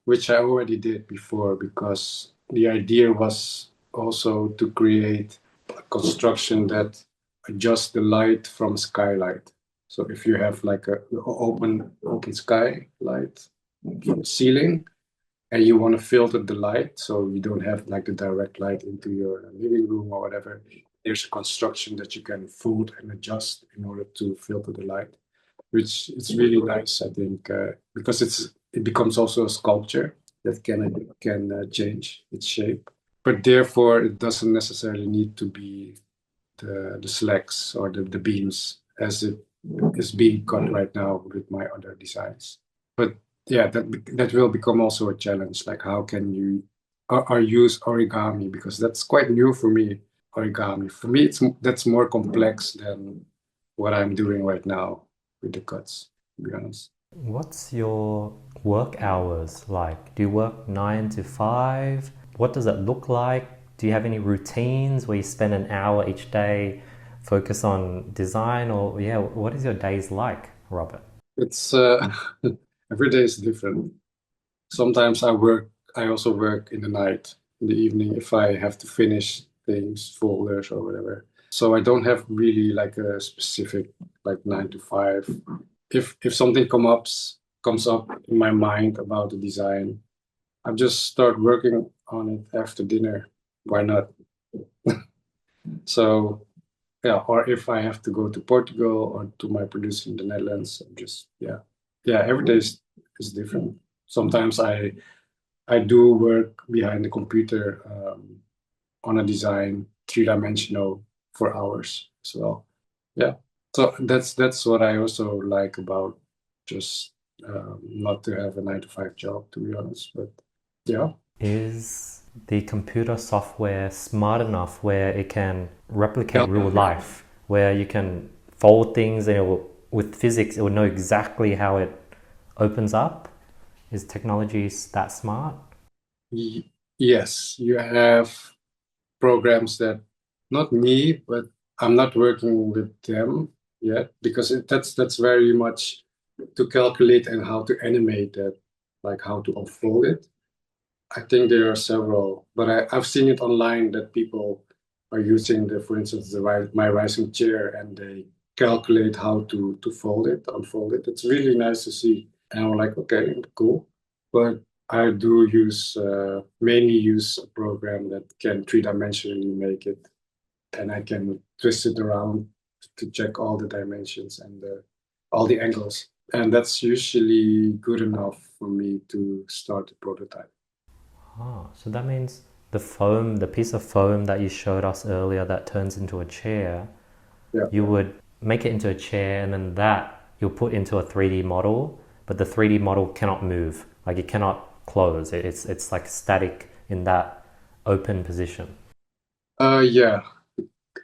which I already did before, because the idea was also to create a construction that adjusts the light from skylight. So if you have like a open sky light from the ceiling, and you want to filter the light so you don't have like the direct light into your living room or whatever, there's a construction that you can fold and adjust in order to filter the light, which is really nice, I think, because it becomes also a sculpture that can change its shape, but therefore it doesn't necessarily need to be the slacks or the beams as it is being cut right now with my other designs. But yeah, that will become also a challenge. Like, how can you or use origami, because that's quite new for me. Origami for me, that's more complex than what I'm doing right now with the cuts. To be honest, What's your work hours like? Do you work 9 to 5? What does it look like? Do you have any routines where you spend an hour each day focus on design? Or yeah, what is your days like, Robert? it's every day is different. Sometimes I also work in the night, in the evening, if I have to finish things, folders or whatever. So I don't have really like a specific like 9 to 5. If something comes up in my mind about the design, I just start working on it after dinner. Why not? So yeah, or if I have to go to Portugal or to my producer in the Netherlands, I'm just yeah. Every day is different. Sometimes I do work behind the computer on a design, three-dimensional, for hours as well. Yeah. So that's what I also like about just not to have a 9-to-5 job, to be honest. But yeah. Is the computer software smart enough where it can replicate real life, where you can fold things and with physics, it will know exactly how it opens up? Is technology that smart? Yes, you have programs that, not me, but I'm not working with them yet, because that's very much to calculate and how to animate that, like how to unfold it. I think there are several, but I've seen it online that people are using for instance, my rising chair, and they calculate how to fold it, unfold it. It's really nice to see, and I'm like, okay, cool. But I do mainly use a program that can three-dimensionally make it, and I can twist it around to check all the dimensions and all the angles, and that's usually good enough for me to start the prototype. Oh, so that means the piece of foam that you showed us earlier that turns into a chair, Yeah. you would make it into a chair, and then that you'll put into a 3D model, but the 3D model cannot move. Like it cannot close. It's like static in that open position. Yeah,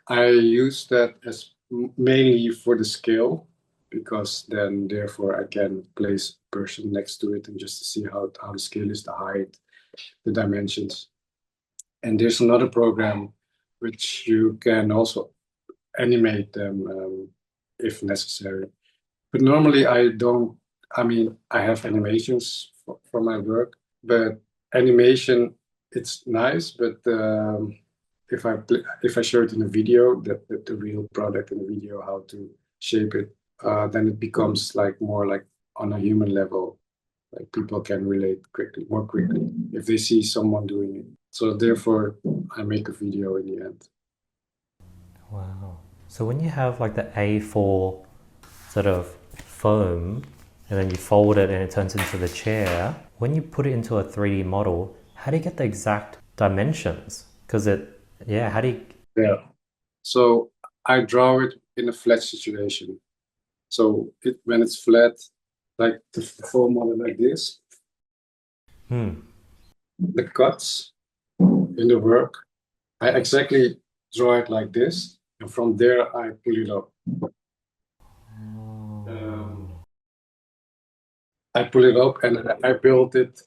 I use that as mainly for the scale, because then therefore I can place a person next to it and just to see how the scale is, the height, the dimensions. And there's another program which you can also animate them if necessary. But normally I don't. I mean, I have animations for my work, but animation, it's nice. But if I show it in a video, the real product in the video, how to shape it, then it becomes like more like on a human level. Like people can relate more quickly if they see someone doing it. So therefore, I make a video in the end. Wow. So when you have like the A4 sort of foam and then you fold it and it turns into the chair, when you put it into a 3D model, how do you get the exact dimensions? Because how do you... Yeah. So I draw it in a flat situation. So when it's flat, like the foam model like this, the cuts in the work, I exactly draw it like this, and from there I pull it up. I pull it up and I build it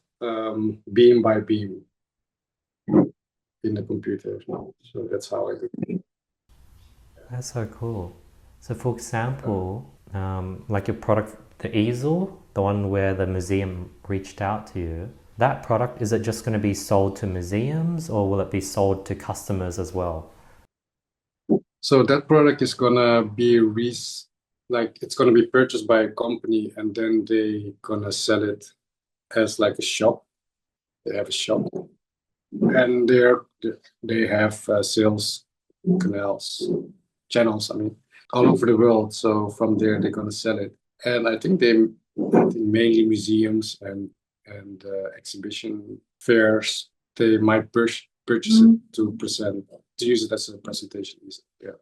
beam by beam in the computer. So that's how I do it. That's so cool. So for example, like your product, the easel, the one where the museum reached out to you, that product, is it just going to be sold to museums or will it be sold to customers as well? So that product is gonna be it's gonna be purchased by a company, and then they gonna sell it as like a shop. They have a shop, and they have sales channels. I mean, all over the world. So from there, they're gonna sell it, and I think mainly museums and exhibition fairs. They might purchase it to use it as a presentation. Yeah.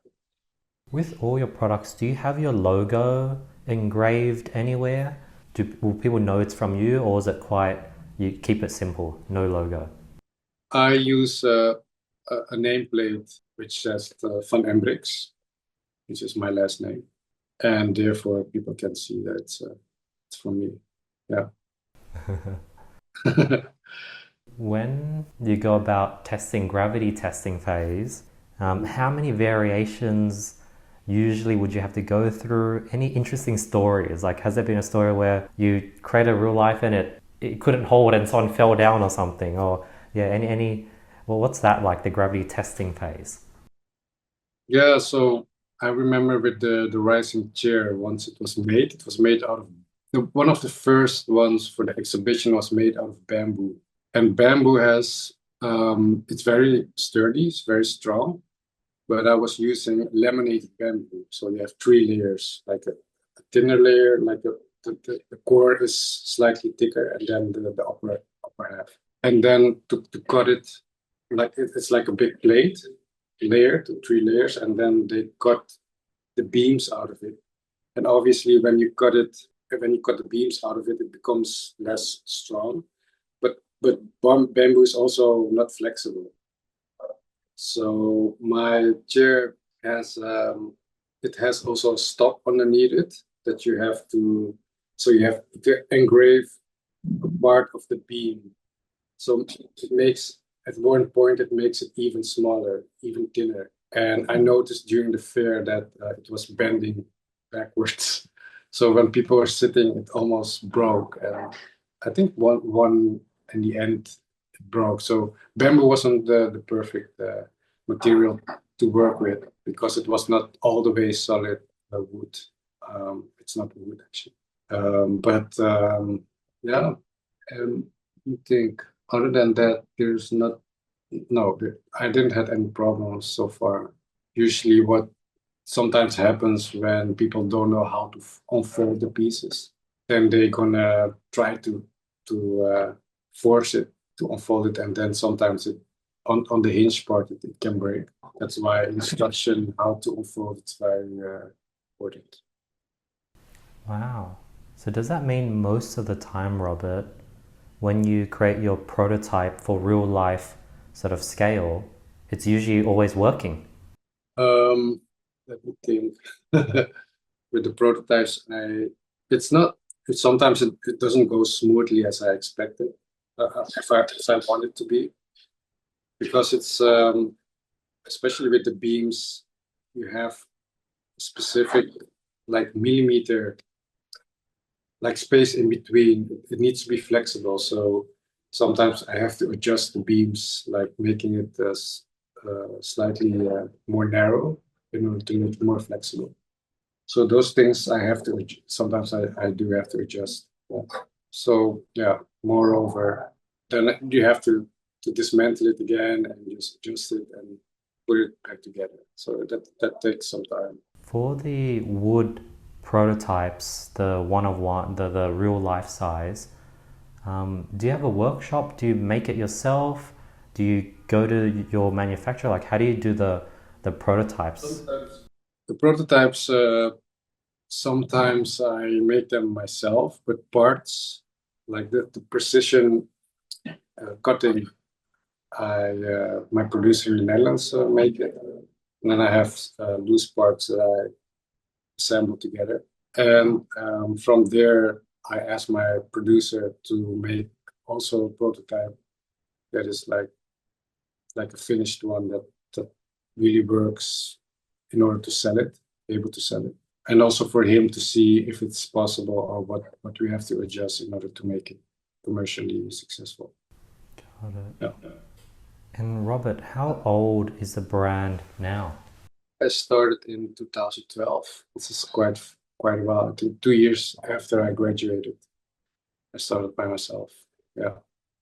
With all your products, do you have your logo engraved anywhere? Will people know it's from you, or is it you keep it simple, no logo? I use a nameplate which says Van Embricqs, which is my last name, and therefore people can see that it's from me. Yeah. When you go about gravity testing phase, how many variations usually would you have to go through? Any interesting stories? Like, has there been a story where you create a real life and it couldn't hold and someone fell down or something? Or well, what's that like, the gravity testing phase? Yeah, so I remember with the rising chair, once it was made out of one of the first ones for the exhibition was made out of bamboo. And bamboo it's very sturdy, it's very strong, but I was using laminated bamboo. So you have three layers, like a thinner layer, like the core is slightly thicker, and then the upper half. And then to cut it, it's like a big plate layer to three layers, and then they cut the beams out of it. And obviously, when you cut it when you cut the beams out of it, it becomes less strong. But bamboo is also not flexible. So my chair has it has also a stop underneath it that you have to, so you have to engrave a part of the beam. So it makes, at one point, it makes it even smaller, even thinner. And I noticed during the fair that it was bending backwards. So when people were sitting, it almost broke. And I think one in the end it broke. So bamboo wasn't the perfect material to work with because it was not all the way solid wood. It's not wood actually. But yeah, I think other than that, there's not, no, I didn't have any problems so far. Usually what sometimes happens when people don't know how to unfold the pieces, then they're gonna try to force it to unfold it, and then sometimes it on the hinge part it can break. That's why instruction how to unfold it's very important. Wow. So does that mean most of the time, Robert, when you create your prototype for real life sort of scale, it's usually always working? Let me think. With the prototypes, it's not. Sometimes it doesn't go smoothly as I expected. If I want it to be, because it's especially with the beams, you have specific like millimeter like space in between. It needs to be flexible. So sometimes I have to adjust the beams, like making it slightly more narrow in order to make it more flexible. So those things I have to, sometimes I do have to adjust. Yeah. So yeah, moreover, then you have to dismantle it again and just adjust it and put it back together. So that takes some time. For the wood prototypes, the one of one, the real life size, do you have a workshop? Do you make it yourself? Do you go to your manufacturer? Like, how do you do the prototypes? The prototypes, sometimes I make them myself, but parts like the precision cutting, my producer in the Netherlands make it, and then I have loose parts that I assemble together. And from there, I ask my producer to make also a prototype that is like a finished one that really works in order to sell it, able to sell it. And also for him to see if it's possible or what we have to adjust in order to make it commercially successful. Got it. Yeah. And Robert, how old is the brand now? I started in 2012. This is quite a while. I think 2 years after I graduated, I started by myself. Yeah,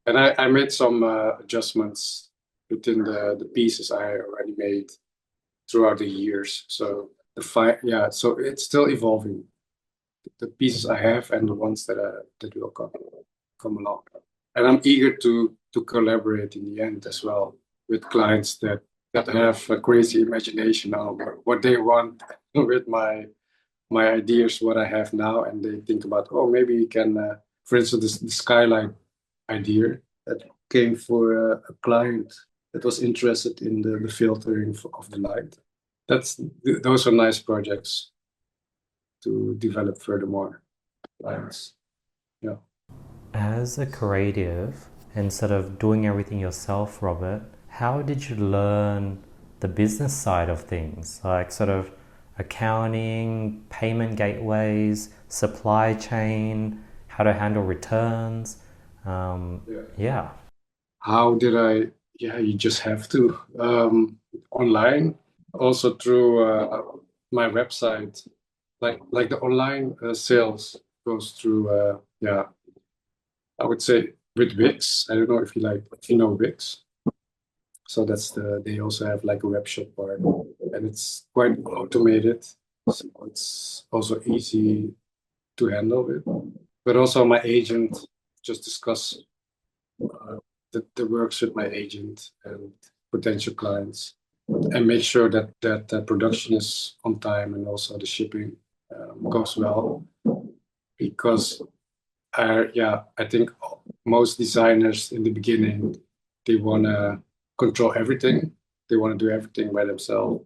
and I made some adjustments within the pieces I already made throughout the years. So yeah, so it's still evolving. The pieces I have and the ones that will come along. And I'm eager to collaborate in the end as well with clients that have a crazy imagination of what they want with my ideas, what I have now, and they think about, oh, maybe we can, for instance, the skylight idea that came for a client that was interested in the filtering of the light. Those are nice projects to develop furthermore. Clients. Yeah. As a creative, instead of doing everything yourself, Robert, how did you learn the business side of things? Like sort of accounting, payment gateways, supply chain, how to handle returns. Yeah. How did I? Yeah, you just have to online, also through my website, like the online sales goes through. Yeah, I would say with Wix. I don't know if you know Wix. So they also have like a web shop part, and it's quite automated. So it's also easy to handle it. But also my agent just discuss the works with my agent and potential clients, and make sure that production is on time and also the shipping goes well. because I think most designers in the beginning, they want to control everything. They want to do everything by themselves.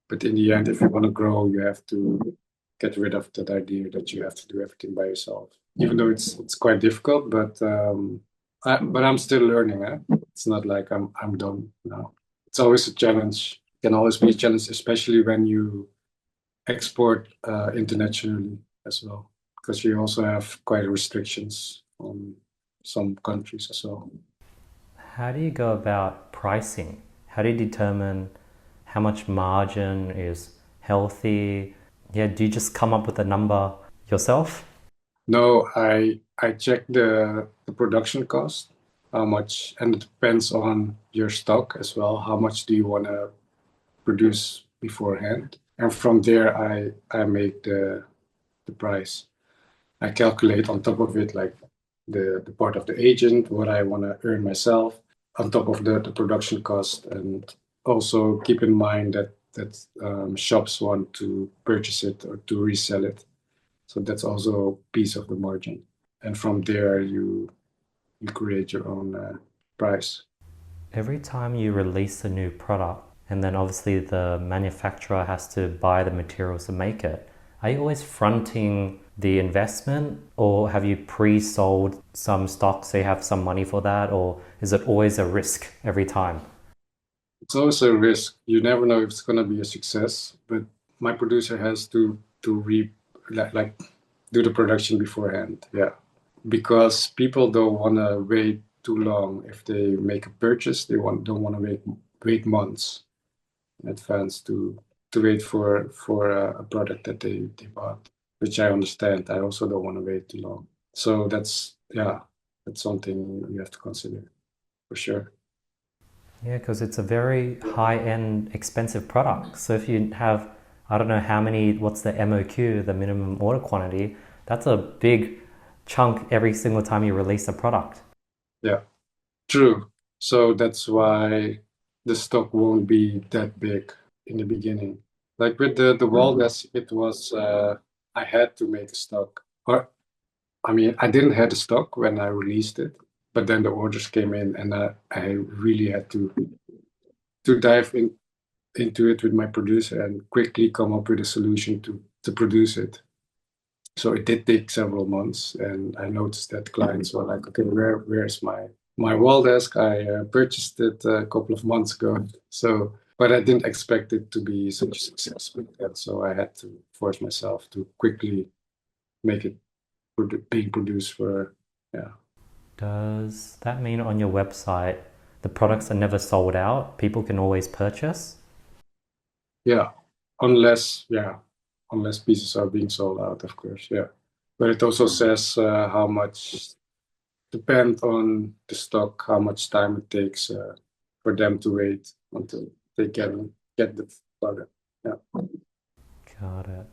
But in the end, if you want to grow, you have to get rid of that idea that you have to do everything by yourself. Even though it's quite difficult, but I'm still learning. It's not like I'm done now. It's always a challenge. It can always be a challenge, especially when you export internationally as well, because you also have quite restrictions on some countries as well. How do you go about pricing? How do you determine how much margin is healthy? Yeah, do you just come up with a number yourself? No, I check the production cost, how much, and it depends on your stock as well. How much do you want to produce beforehand? And from there, I make the price. I calculate on top of it, like the part of the agent, what I want to earn myself, on top of the production cost, and also keep in mind that shops want to purchase it or to resell it. So that's also a piece of the margin. And from there, you create your own price. Every time you release a new product, and then obviously the manufacturer has to buy the materials to make it, are you always fronting the investment, or have you pre-sold some stock so you have some money for that, or is it always a risk every time? It's always a risk. You never know if it's going to be a success, but my producer has to like do the production beforehand. Yeah, because people don't want to wait too long. If they make a purchase, they don't want to wait months in advance to wait for a product that they bought, which I understand. I also don't want to wait too long. So that's something you have to consider for sure. Yeah, because it's a very high-end, expensive product. So if you have, I don't know how many, what's the MOQ, the minimum order quantity, that's a big chunk every single time you release a product. Yeah, true. So that's why the stock won't be that big in the beginning. Like with the Waldas, it was I had to make a stock. Or I mean, I didn't have the stock when I released it, but then the orders came in, and I really had to dive into it with my producer and quickly come up with a solution to produce it. So it did take several months, and I noticed that clients were like, "Okay, where's my wall desk? I purchased it a couple of months ago." So, but I didn't expect it to be such a success with that. So I had to force myself to quickly make it being produced for, yeah. Does that mean on your website the products are never sold out? People can always purchase? Yeah, unless pieces are being sold out, of course, yeah. But it also says how much depend on the stock, how much time it takes for them to wait until they get the product. Yeah. Got it.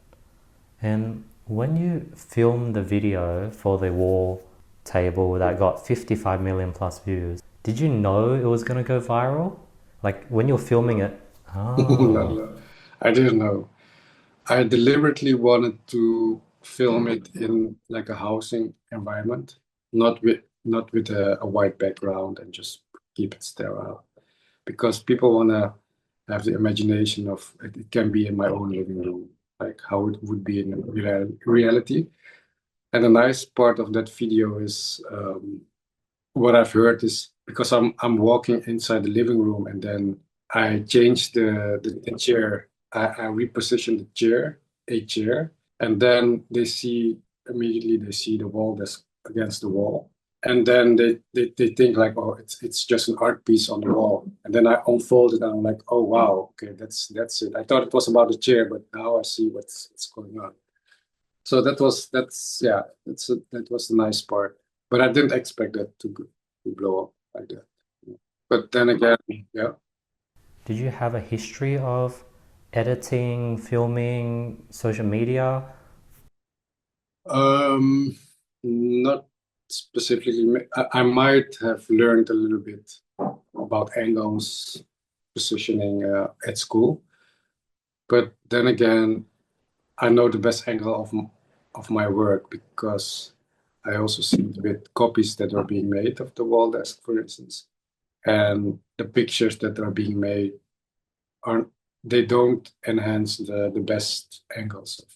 And when you filmed the video for the wall table that got 55 million plus views, did you know it was going to go viral? Like when you're filming it? Oh, No, I didn't know. I deliberately wanted to film it in like a housing environment, not with a white background, and just keep it sterile. Because people want to have the imagination of it can be in my own living room, like how it would be in reality. And the nice part of that video is what I've heard is because I'm walking inside the living room, and then I changed the chair. I repositioned a chair, and then immediately they see the wall that's against the wall. And then they think like, oh, it's just an art piece on the wall. And then I unfold it, and I'm like, oh wow, okay, that's it. I thought it was about the chair, but now I see what's going on. So that was the nice part. But I didn't expect that to blow up like that. But then again, yeah. did you have a history of editing, filming, social media? Um, Not specifically. I might have learned a little bit about angles, positioning at school. But then again, I know the best angle of my work, because I also see with copies that are being made of the wall desk, for instance, and the pictures that are being made are they don't enhance the best angles of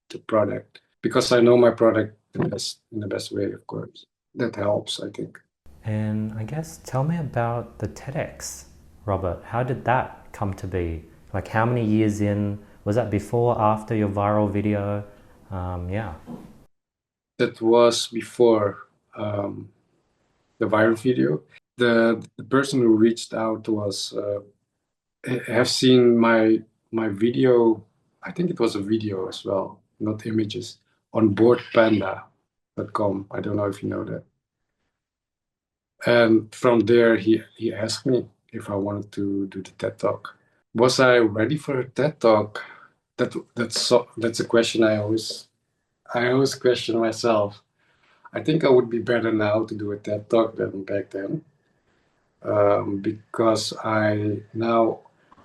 the product, because I know my product the best in the best way, of course. That helps, I think. And I guess tell me about the TEDx, Robert. How did that come to be? Like, how many years in? Was that before, after your viral video? Yeah. That was before the viral video. The person who reached out was have seen my video. I think it was a video as well, not images, on boardpanda.com. I don't know if you know that. And from there, he asked me if I wanted to do the TED Talk. Was I ready for a TED Talk? That's a question I always question myself. I think I would be better now to do a TED Talk than back then, because I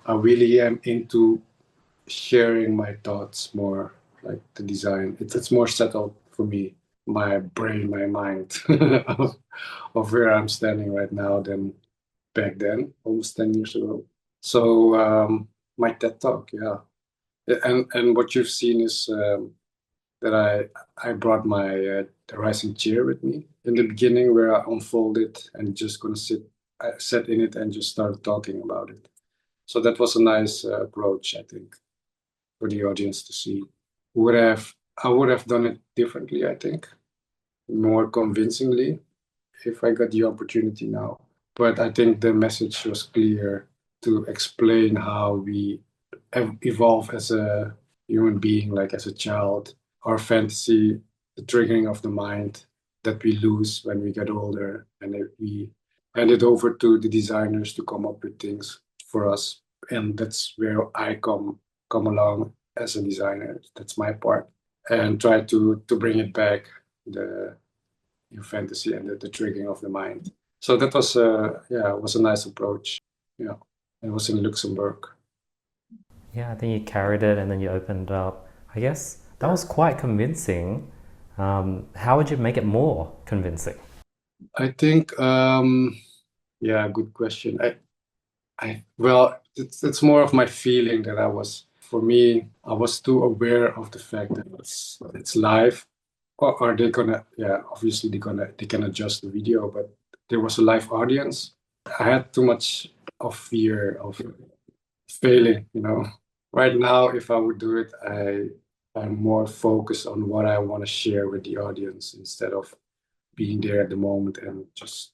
really am into sharing my thoughts more, like the design. It's more settled for me, my brain, my mind, of where I'm standing right now than back then, almost 10 years ago. So my TED Talk, yeah. And what you've seen is that I brought my the rising chair with me in the beginning, where I unfolded and just gonna sat in it and just started talking about it. So that was a nice approach, I think, for the audience to see. Would have I would have done it differently, I think, more convincingly if I got the opportunity now. But I think the message was clear to explain how we evolve as a human being, like as a child, our fantasy, the triggering of the mind that we lose when we get older, and that we hand it over to the designers to come up with things for us. And that's where I come along as a designer. That's my part, and try to bring it back, the your fantasy and the triggering of the mind. So that was it was a nice approach. Yeah, it was in Luxembourg. Yeah, I think you carried it and then you opened up. I guess that was quite convincing. How would you make it more convincing? I think yeah, good question. Well, it's more of my feeling that for me, I was too aware of the fact that it's live. Or are they gonna, yeah, obviously they can adjust the video, but there was a live audience. I had too much of fear of failing, you know. Right now, if I would do it, I'm more focused on what I want to share with the audience, instead of being there at the moment and just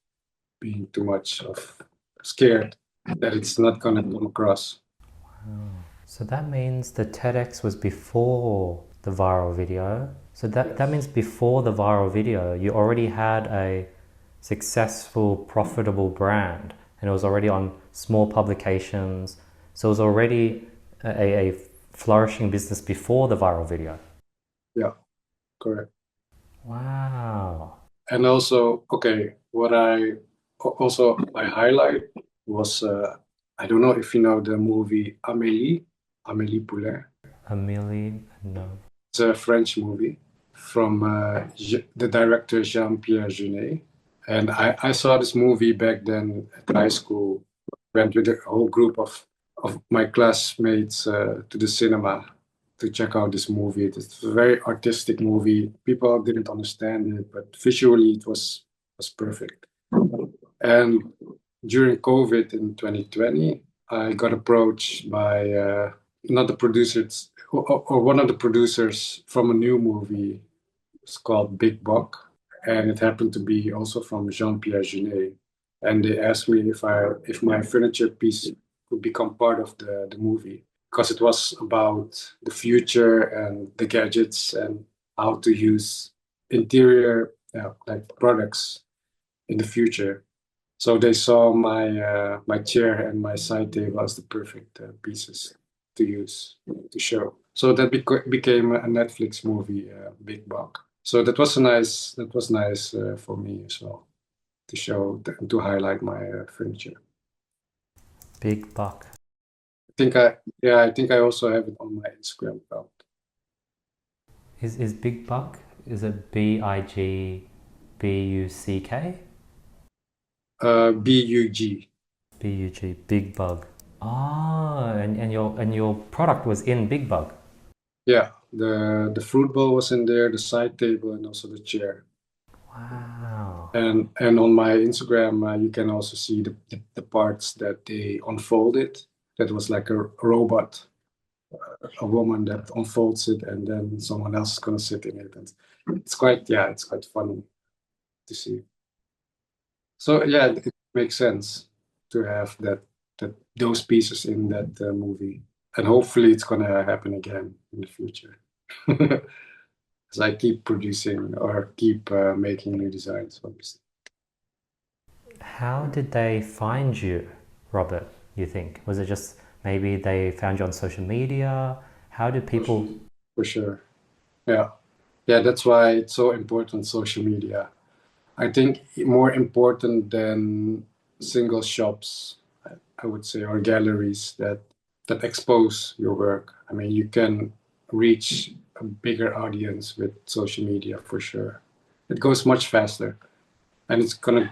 being too much of scared that it's not gonna come across. So that means the TEDx was before the viral video. So that means before the viral video, you already had a successful, profitable brand, and it was already on small publications. So it was already a flourishing business before the viral video. Yeah, correct. Wow. And also, okay, what also my highlight was I don't know if you know the movie Amélie Poulain. Amelie, no. It's a French movie from the director Jean-Pierre Jeunet. And I saw this movie back then at high school. Went with a whole group of my classmates to the cinema to check out this movie. It's a very artistic movie. People didn't understand it, but visually it was perfect. And during COVID in 2020, I got approached by not the producers, or one of the producers from a new movie. It's called Big Buck, and it happened to be also from Jean-Pierre Jeunet. And they asked me if my furniture piece could become part of the movie, because it was about the future and the gadgets and how to use interior like products in the future. So they saw my chair and my side table as the perfect pieces to use to show. So that became a Netflix movie, Big Buck. So that was nice for me as well, to show to highlight my furniture. Big buck. I think I also have it on my Instagram account. Is Big Bug? Is it BIGBUCK? BUG. BUG, Big Bug. Ah, and your product was in Big Bug. Yeah, the fruit bowl was in there, the side table, and also the chair. Wow. And on my Instagram, you can also see the parts that they unfolded. That was like a robot, a woman that unfolds it, and then someone else is gonna sit in it. And it's quite funny to see. So yeah, it makes sense to have that those pieces in that movie, and hopefully it's gonna happen again in the future. As I keep producing or keep making new designs, obviously. How did they find you, Robert, you think? Was it just maybe they found you on social media? How did people... For sure. Yeah. Yeah, that's why it's so important, social media. I think more important than single shops, I would say, or galleries that expose your work. I mean, you can reach a bigger audience with social media for sure. It goes much faster, and it's gonna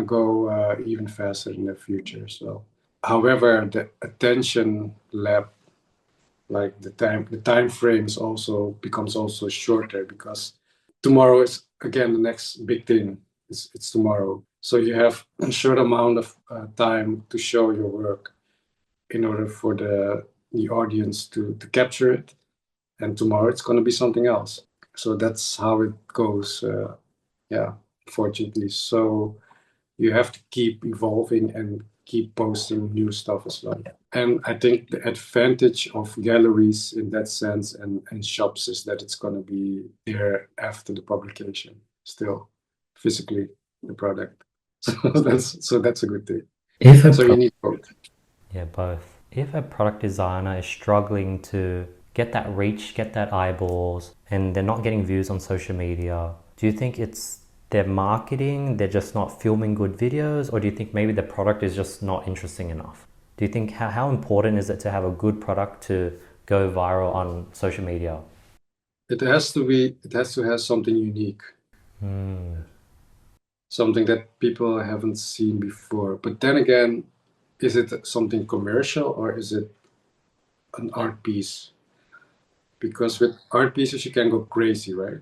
go even faster in the future. So, however, the attention lab, like the time frames also becomes also shorter because tomorrow is again the next big thing. It's tomorrow, so you have a short amount of time to show your work in order for the audience to capture it, and tomorrow it's going to be something else. So that's how it goes. Yeah, fortunately. So you have to keep evolving and keep posting new stuff as well. And I think the advantage of galleries in that sense and shops is that it's going to be there after the publication, still physically, the product. So that's a good thing. If a So you need both. Yeah, both. If a product designer is struggling to get that reach, get that eyeballs, and they're not getting views on social media, do you think it's their marketing, they're just not filming good videos, or do you think maybe the product is just not interesting enough? Do you think how important is it to have a good product to go viral on social media? It has to have something unique, something that people haven't seen before. But then again, is it something commercial or is it an art piece? Because with art pieces you can go crazy, right?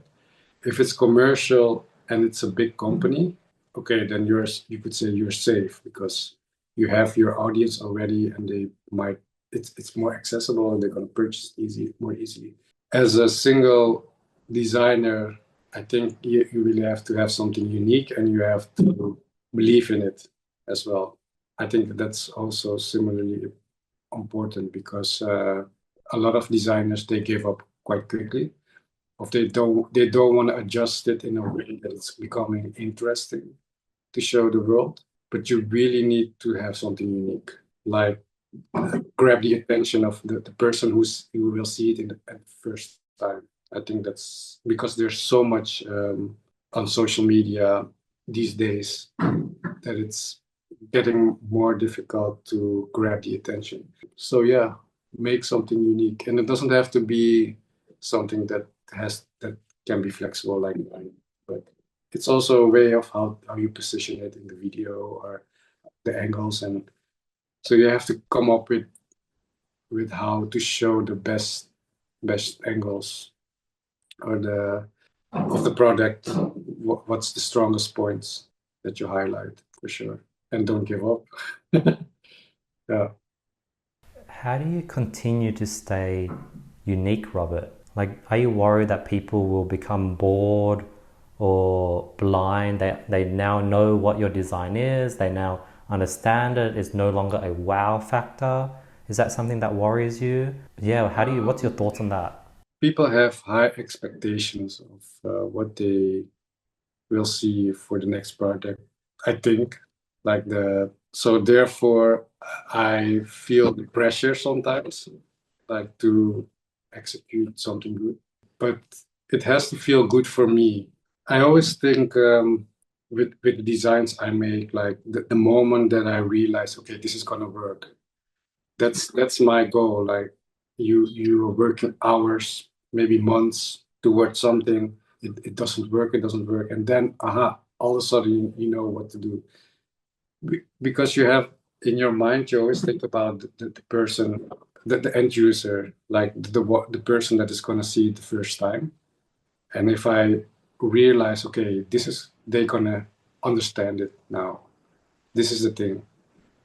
If it's commercial and it's a big company, okay, then you could say you're safe because you have your audience already and they might it's more accessible and they're gonna purchase more easily. As a single designer, I think you really have to have something unique and you have to believe in it as well. I think that's also similarly important because a lot of designers they give up quite quickly, or they don't want to adjust it in a way that it's becoming interesting to show the world. But you really need to have something unique, like grab the attention of the person who will see it at the first time. I think that's because there's so much on social media these days that it's getting more difficult to grab the attention. So yeah, make something unique, and it doesn't have to be something that can be flexible like mine, but it's also a way of how you position it in the video or the angles, and so you have to come up with how to show the best angles or the of the product. What's the strongest points that you highlight for sure, and don't give up. Yeah. How do you continue to stay unique, Robert? Like, are you worried that people will become bored or blind? They now know what your design is, they now understand it, it's no longer a wow factor. Is that something that worries you? Yeah, what's your thoughts on that? People have high expectations of what they will see for the next project. I think so therefore I feel the pressure sometimes, like to execute something good, but it has to feel good for me. I always think with the designs I make, like the moment that I realize, okay, this is gonna work. That's my goal. Like you are working hours, maybe months towards something, it doesn't work, and then all of a sudden you know what to do. Because you have in your mind, you always think about the person, the end user, like the person that is going to see it the first time. And if I realize, okay, they're going to understand it now. This is the thing.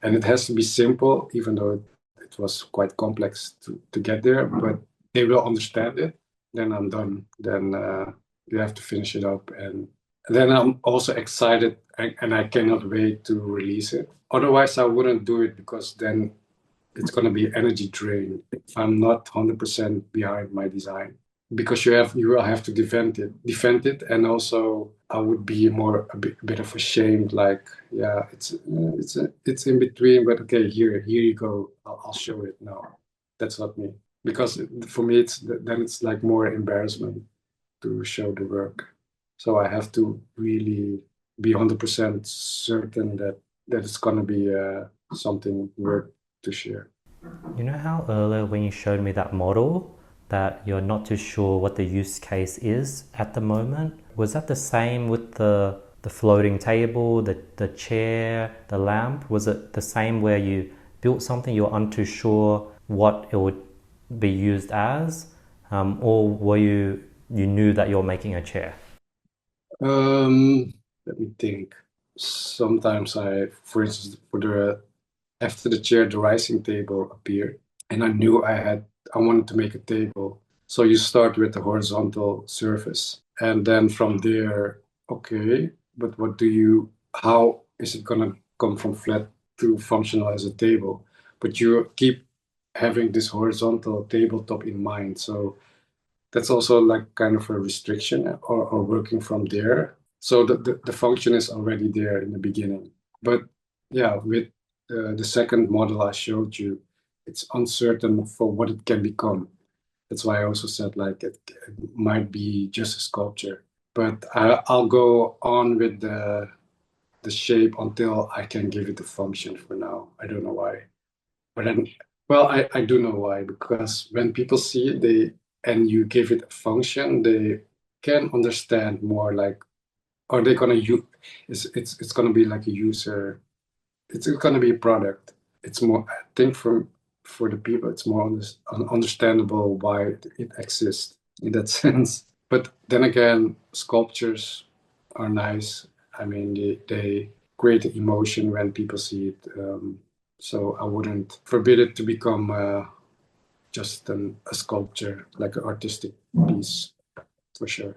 And it has to be simple, even though it was quite complex to get there, but they will understand it. Then I'm done. Then you have to finish it up. And then I'm also excited and I cannot wait to release it. Otherwise, I wouldn't do it because then it's going to be energy drain if I'm not 100% behind my design. Because you will have to defend it, and also I would be a bit of ashamed. Like, yeah, it's in between, but okay, here you go. I'll show it. No, that's not me. Because for me, it's like more embarrassment to show the work. So I have to really be 100% certain that it's gonna be something worth to share. You know how earlier when you showed me that model that you're not too sure what the use case is at the moment? Was that the same with the floating table, the chair, the lamp? Was it the same where you built something you're untoo sure what it would be used as? Or were you knew that you're making a chair? Let me think. Sometimes for instance, after the chair, the rising table appeared, and I knew I wanted to make a table. So you start with the horizontal surface, and then from there, okay, but how is it gonna come from flat to functional as a table? But you keep having this horizontal tabletop in mind. So that's also like kind of a restriction or working from there. So the function is already there in the beginning. But yeah, with the second model I showed you, it's uncertain for what it can become. That's why I also said like it might be just a sculpture. But I'll go on with the shape until I can give it a function for now. I don't know why. But then, well, I do know why, because when people see it, and you give it a function, they can understand more like, are they gonna use, it's gonna be like a user, it's gonna be a product. It's more, I think for the people, it's more understandable why it exists in that sense. But then again, sculptures are nice. I mean, they create emotion when people see it. So I wouldn't forbid it to become just a sculpture, like an artistic piece, for sure.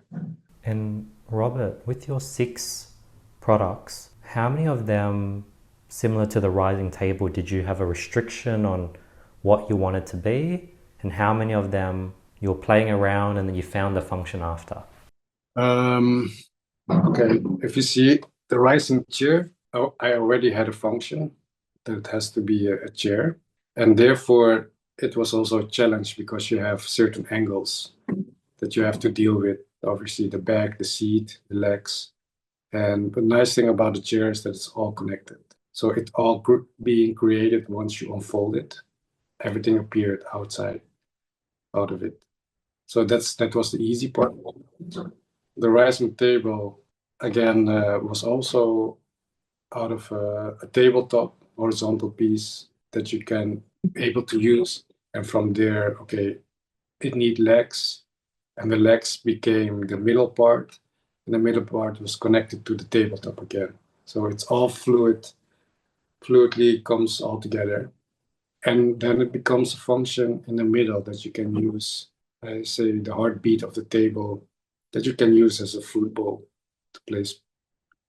And Robert, with your 6 products, how many of them, similar to the rising table, did you have a restriction on what you wanted to be? And how many of them you were playing around and then you found the function after? Okay, if you see the rising chair, I already had a function that it has to be a chair. And therefore, it was also a challenge because you have certain angles that you have to deal with. Obviously, the back, the seat, the legs. And the nice thing about the chair is that it's all connected. So it all being created once you unfold it. Everything appeared out of it. So that was the easy part. The rising table, again, was also out of a tabletop horizontal piece that you can able to use. And from there, okay, it need legs, and the legs became the middle part, and the middle part was connected to the tabletop again. So it's all fluidly comes all together. And then it becomes a function in the middle that you can use, say, the heartbeat of the table, that you can use as a food bowl to place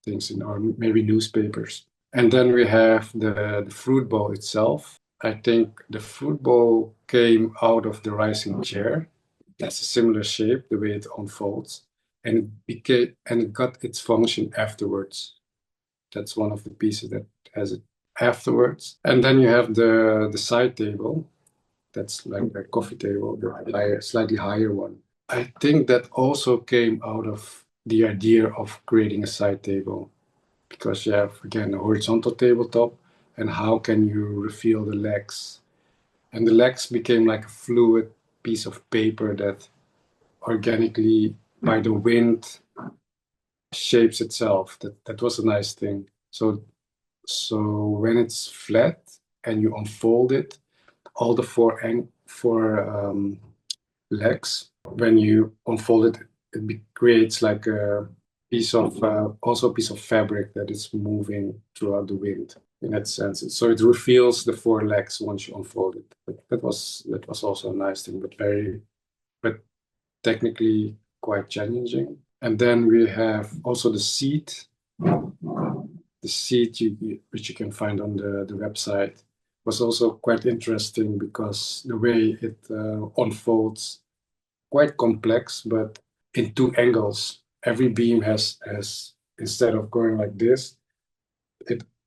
things in, or maybe newspapers. And then we have the fruit bowl itself. I think the fruit bowl came out of the rising chair. That's a similar shape, the way it unfolds, and it got its function afterwards. That's one of the pieces that has it afterwards. And then you have the side table. That's like a coffee table, the slightly higher one. I think that also came out of the idea of creating a side table, because you have, again, a horizontal tabletop, and how can you reveal the legs? And the legs became like a fluid piece of paper that organically by the wind shapes itself. That was a nice thing. So when it's flat and you unfold it, all the four legs, when you unfold it, it creates like a piece of also a piece of fabric that is moving throughout the wind in that sense. So it reveals the four legs once you unfold it. That was also a nice thing, but technically quite challenging. And then we have also the seat. The seat which you can find on the website was also quite interesting because the way it unfolds, quite complex, but in two angles. Every beam has instead of going like this,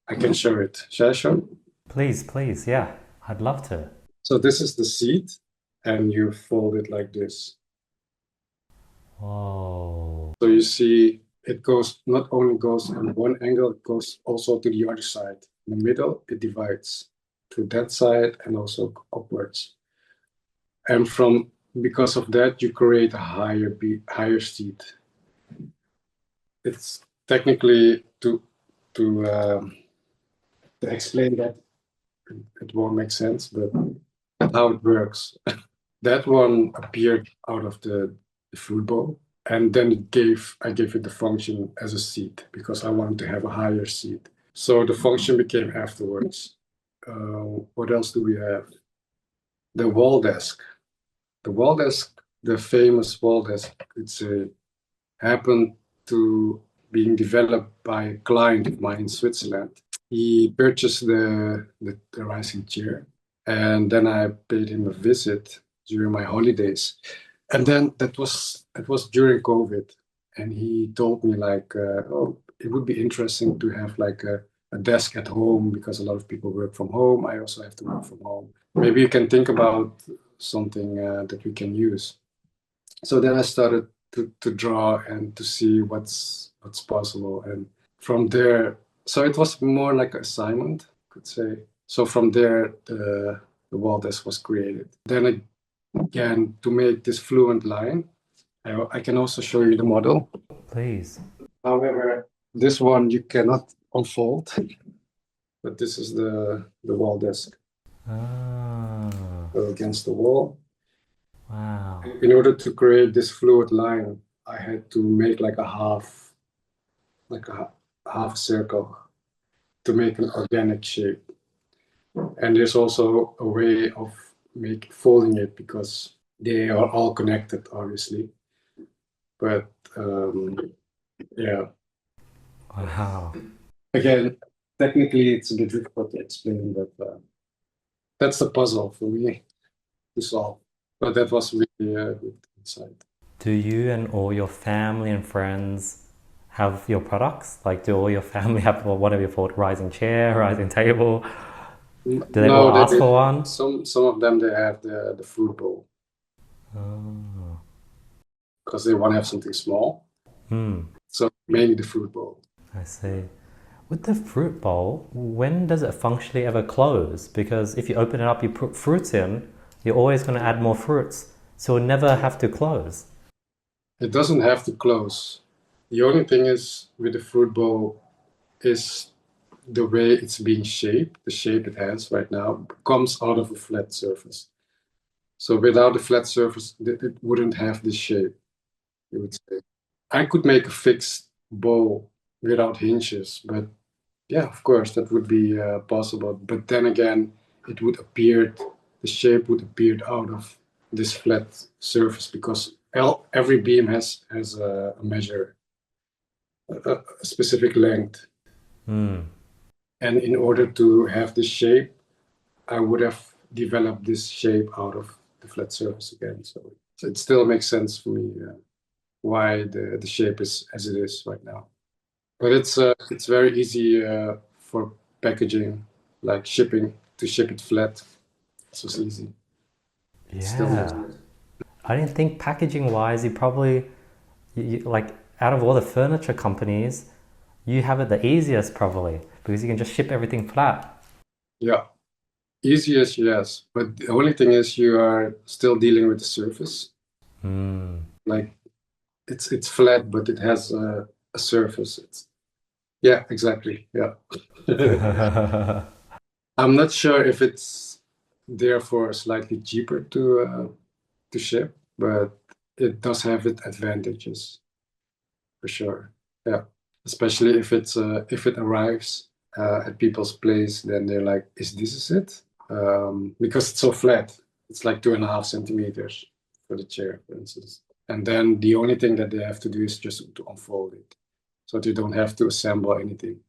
I can show it. Shall I show? Please, yeah, I'd love to. So this is the seat, and you fold it like this. Whoa. So you see it goes not only goes on one angle, it goes also to the other side. In the middle, it divides to that side and also upwards. And because of that, you create a higher seat. It's technically to explain that it won't make sense, but how it works. That one appeared out of the fruit bowl, and then I gave it the function as a seat because I wanted to have a higher seat. So the function became afterwards. What else do we have? The wall desk. The famous wall desk, it's happened to being developed by a client of mine in Switzerland. He purchased the rising chair, and then I paid him a visit during my holidays. And then it was during COVID, and he told me like, oh, it would be interesting to have like a desk at home because a lot of people work from home. I also have to work from home. Maybe you can think about something that we can use. So then I started to draw and to see what's possible, and from there, so it was more like an assignment, could say. So from there, the wall desk was created. Then again, to make this fluent line, I can also show you the model. Please. However, this one you cannot unfold, but this is the wall desk. So against the wall. Wow. In order to create this fluid line, I had to make like a half circle to make an organic shape. And there's also a way of folding it because they are all connected, obviously. But yeah. Wow. Again, technically it's a bit difficult to explain, but that's the puzzle for me to solve. But that was really a good insight. Do you and all your family and friends have your products? Like, do all your family have whatever you call rising chair, rising table? Do they all ask for one? Some of them, they have the fruit bowl. Oh. Because they want to have something small. So mainly the fruit bowl. I see. With the fruit bowl, when does it functionally ever close? Because if you open it up, you put fruits in, you're always going to add more fruits. So it'll never have to close. It doesn't have to close. The only thing is with the fruit bowl is the way it's being shaped, the shape it has right now, comes out of a flat surface. So without a flat surface, it wouldn't have this shape, you would say. I could make a fixed bowl without hinges, but yeah, of course, that would be possible. But then again, the shape would appear out of this flat surface because every beam has a measure, a specific length. And in order to have this shape, I would have developed this shape out of the flat surface again. So it still makes sense for me why the shape is as it is right now. But it's very easy for packaging, like to ship it flat. It's just easy. Yeah. I didn't think packaging wise, you probably, like out of all the furniture companies, you have it the easiest probably because you can just ship everything flat. Yeah, easiest, yes. But the only thing is you are still dealing with the surface. Like it's flat, but it has a surface. Yeah, exactly. Yeah. I'm not sure if it's therefore slightly cheaper to ship, but it does have its advantages for sure. Yeah, especially if it arrives at people's place, then they're like, "Is this it?" Because it's so flat. It's like 2.5 centimeters for the chair, for instance. And then the only thing that they have to do is just to unfold it, so they don't have to assemble anything.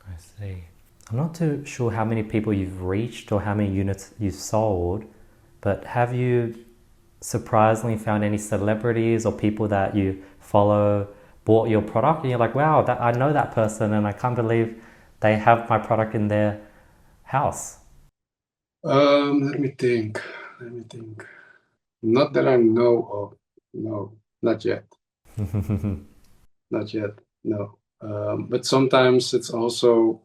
I see. I'm not too sure how many people you've reached or how many units you've sold, but have you surprisingly found any celebrities or people that you follow bought your product and you're like, wow, that I know that person and I can't believe they have my product in their house? Let me think. Let me think. Not that I know of. No, not yet. Not yet. No. But sometimes it's also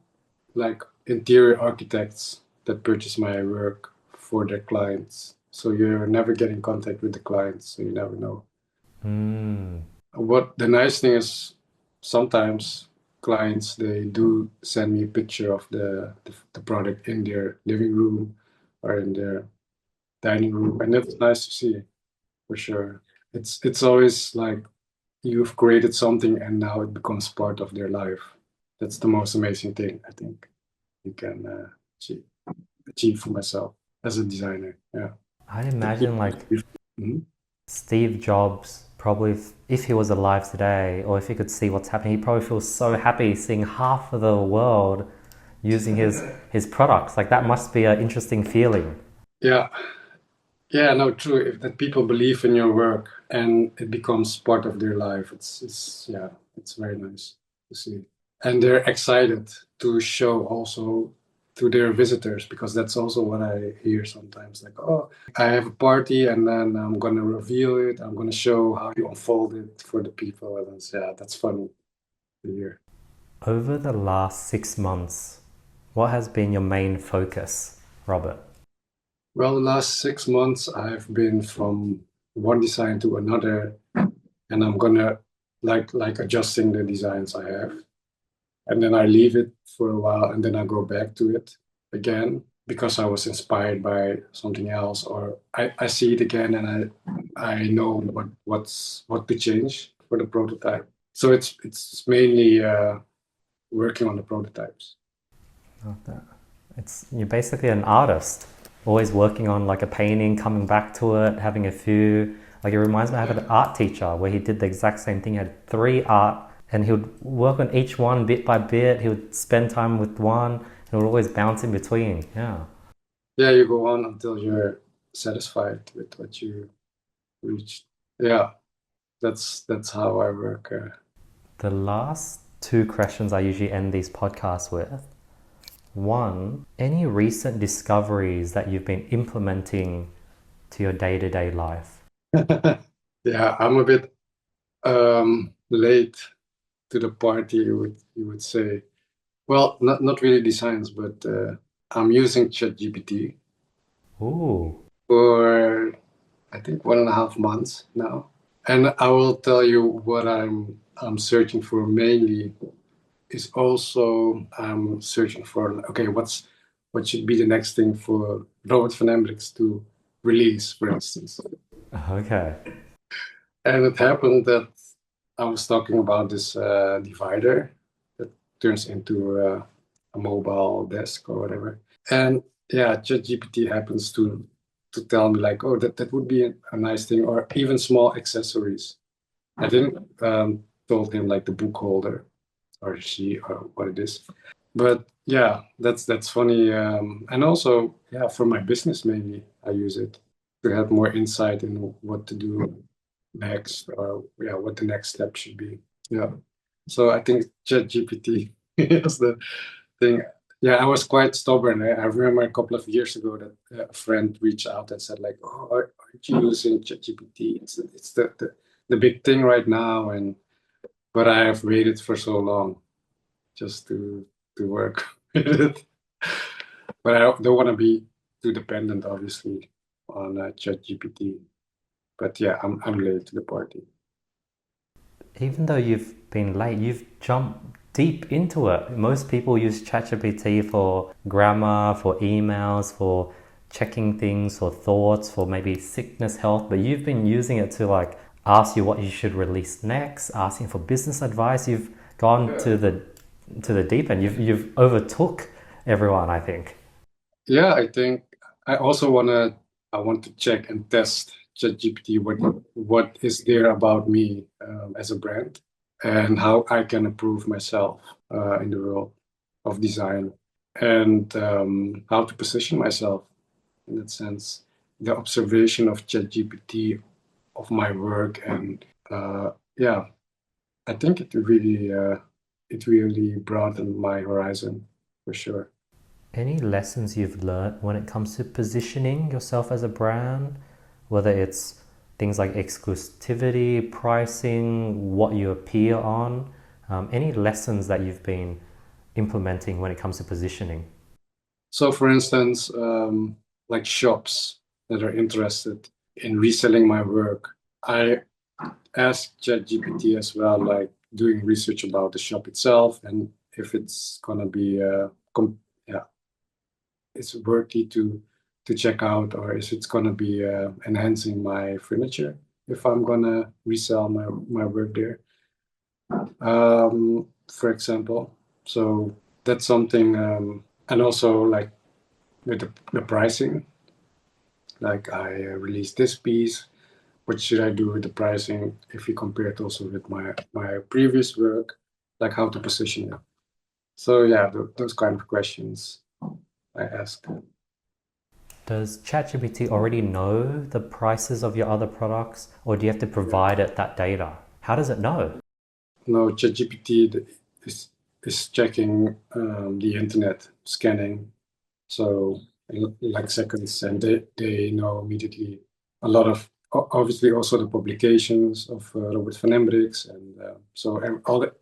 like interior architects that purchase my work for their clients. So you're never getting contact with the clients, so you never know. Mm, What the nice thing is, sometimes clients they do send me a picture of the product in their living room or in their dining room, and that's nice to see for sure. It's always like you've created something and now it becomes part of their life. That's the most amazing thing I think you can achieve for myself as a designer. Yeah. I'd imagine like Mhm. Steve Jobs probably, if he was alive today or if he could see what's happening, he'd probably feel so happy seeing half of the world using his products. Like that must be an interesting feeling. Yeah. Yeah, no, true. If that people believe in your work and it becomes part of their life, it's yeah, it's very nice to see. And they're excited to show also to their visitors because that's also what I hear sometimes. Like, oh, I have a party and then I'm gonna reveal it. I'm gonna show how you unfold it for the people. And it's, yeah, that's funny to hear. Over the last 6 months, what has been your main focus, Robert? Well, the last 6 months I've been from one design to another, and I'm gonna like adjusting the designs I have, and then I leave it for a while, and then I go back to it again because I was inspired by something else, or I see it again, and I know what to change for the prototype. So it's mainly working on the prototypes. Not that. It's you're basically an artist, always working on like a painting, coming back to it, having a few. Like it reminds me, I have an art teacher where he did the exact same thing. He had three art, and he would work on each one bit by bit. He would spend time with one, and would always bounce in between. Yeah. Yeah, you go on until you're satisfied with what you reached. Yeah, that's how I work. The last two questions I usually end these podcasts with. One, any recent discoveries that you've been implementing to your day-to-day life? Yeah, I'm a bit late to the party, you would say. Well, not really designs, but I'm using ChatGPT Ooh. for I think 1.5 months now, and I will tell you what I'm searching for mainly is also I'm searching for okay, what should be the next thing for Robert van Embricks to release, for instance. Okay. And it happened that I was talking about this divider that turns into a mobile desk or whatever. And yeah, ChatGPT happens to tell me like, oh, that would be a nice thing, or even small accessories. I didn't told him like the book holder or she or what it is. But yeah, that's funny. And also, yeah, for my business mainly, I use it to have more insight in what to do next, or yeah, what the next step should be. Yeah. So I think ChatGPT is the thing. Yeah, I was quite stubborn. I remember a couple of years ago that a friend reached out and said like, "Oh, aren't you using ChatGPT? It's the big thing right now." And but I have waited for so long just to work with it. But I don't want to be too dependent, obviously, on ChatGPT. But yeah, I'm late to the party. even though you've been late, you've jumped deep into it. Most people use ChatGPT for grammar, for emails, for checking things, for thoughts, for maybe sickness, health, but you've been using it to like ask you what you should release next, asking for business advice. You've gone to the deep end. You've overtook everyone, I think. Yeah, I think I also I want to check and test ChatGPT what is there about me as a brand and how I can improve myself in the world of design and how to position myself in that sense. The observation of ChatGPT of my work and yeah, I think it really broadened my horizon for sure. Any lessons you've learned when it comes to positioning yourself as a brand, whether it's things like exclusivity, pricing, what you appear on, any lessons that you've been implementing when it comes to positioning? So, for instance, like shops that are interested in reselling my work, I asked ChatGPT as well, like doing research about the shop itself and if it's gonna be yeah, it's worthy to check out, or is it gonna be enhancing my furniture if I'm gonna resell my work there, for example. So that's something, and also like with the pricing, like I released this piece. What should I do with the pricing if you compare it also with my previous work, like how to position it? So yeah, those kind of questions I ask. Does ChatGPT already know the prices of your other products, or do you have to provide it that data? How does it know? No, ChatGPT is checking the internet, scanning, so like seconds, and they know immediately a lot of obviously also the publications of Robert van Embricqs, and so all the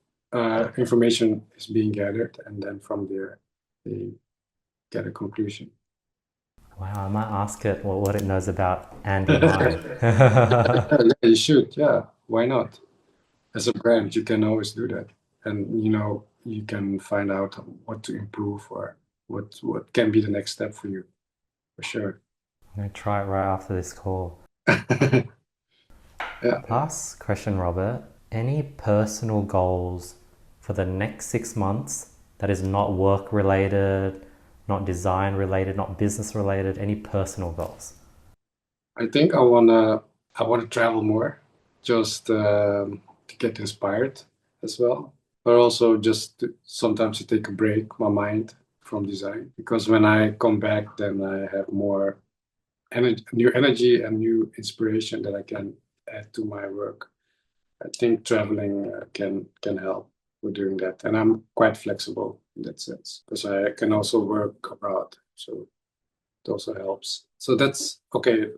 information is being gathered, and then from there they get a conclusion. Wow, I might ask it what it knows about Andy Mine. Yeah, you should. Yeah, why not? As a brand, you can always do that, and you can find out what to improve or what can be the next step for you, for sure. I'm going to try it right after this call. Yeah. Last question, Robert. Any personal goals for the next 6 months that is not work related, not design related, not business related? Any personal goals? I think I wanna travel more, just to get inspired as well, but also just sometimes to take a break, my mind from design, because when I come back, then I have more new energy and new inspiration that I can add to my work. I think traveling can help with doing that, and I'm quite flexible in that sense because I can also work abroad, so it also helps. So that's okay.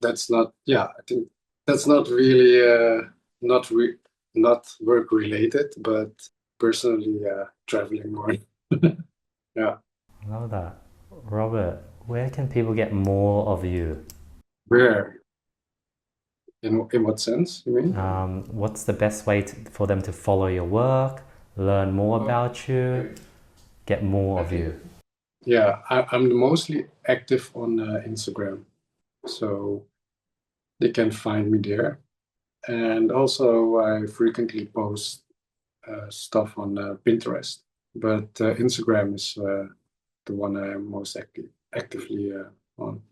That's not, yeah, I think that's not really not work related, but personally, traveling more. Yeah. Love that. Robert, where can people get more of you? Where? In what sense, you mean? What's the best way for them to follow your work, learn more about you, get more of you? Yeah, I'm mostly active on Instagram, so they can find me there. And also, I frequently post stuff on Pinterest, but Instagram is the one I'm most actively on.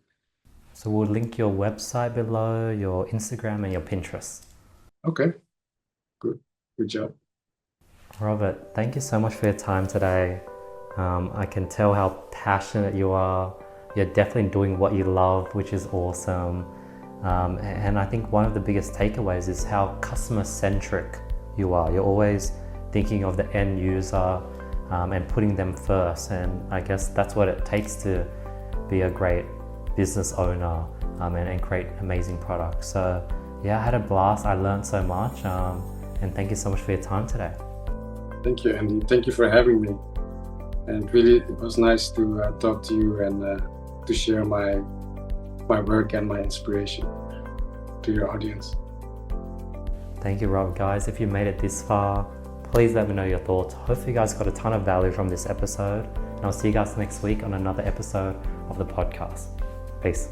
So we'll link your website below, your Instagram and your Pinterest. Okay, good job. Robert, thank you so much for your time today. I can tell how passionate you are. You're definitely doing what you love, which is awesome. And I think one of the biggest takeaways is how customer-centric you are. You're always thinking of the end user and putting them first. And I guess that's what it takes to be a great business owner and create amazing products. So yeah, I had a blast. I learned so much. And thank you so much for your time today. Thank you, Andy. Thank you for having me. And really, it was nice to talk to you and to share my work and my inspiration to your audience. Thank you, Rob. Guys, if you made it this far, please let me know your thoughts. Hopefully you guys got a ton of value from this episode, and I'll see you guys next week on another episode of the podcast. Peace.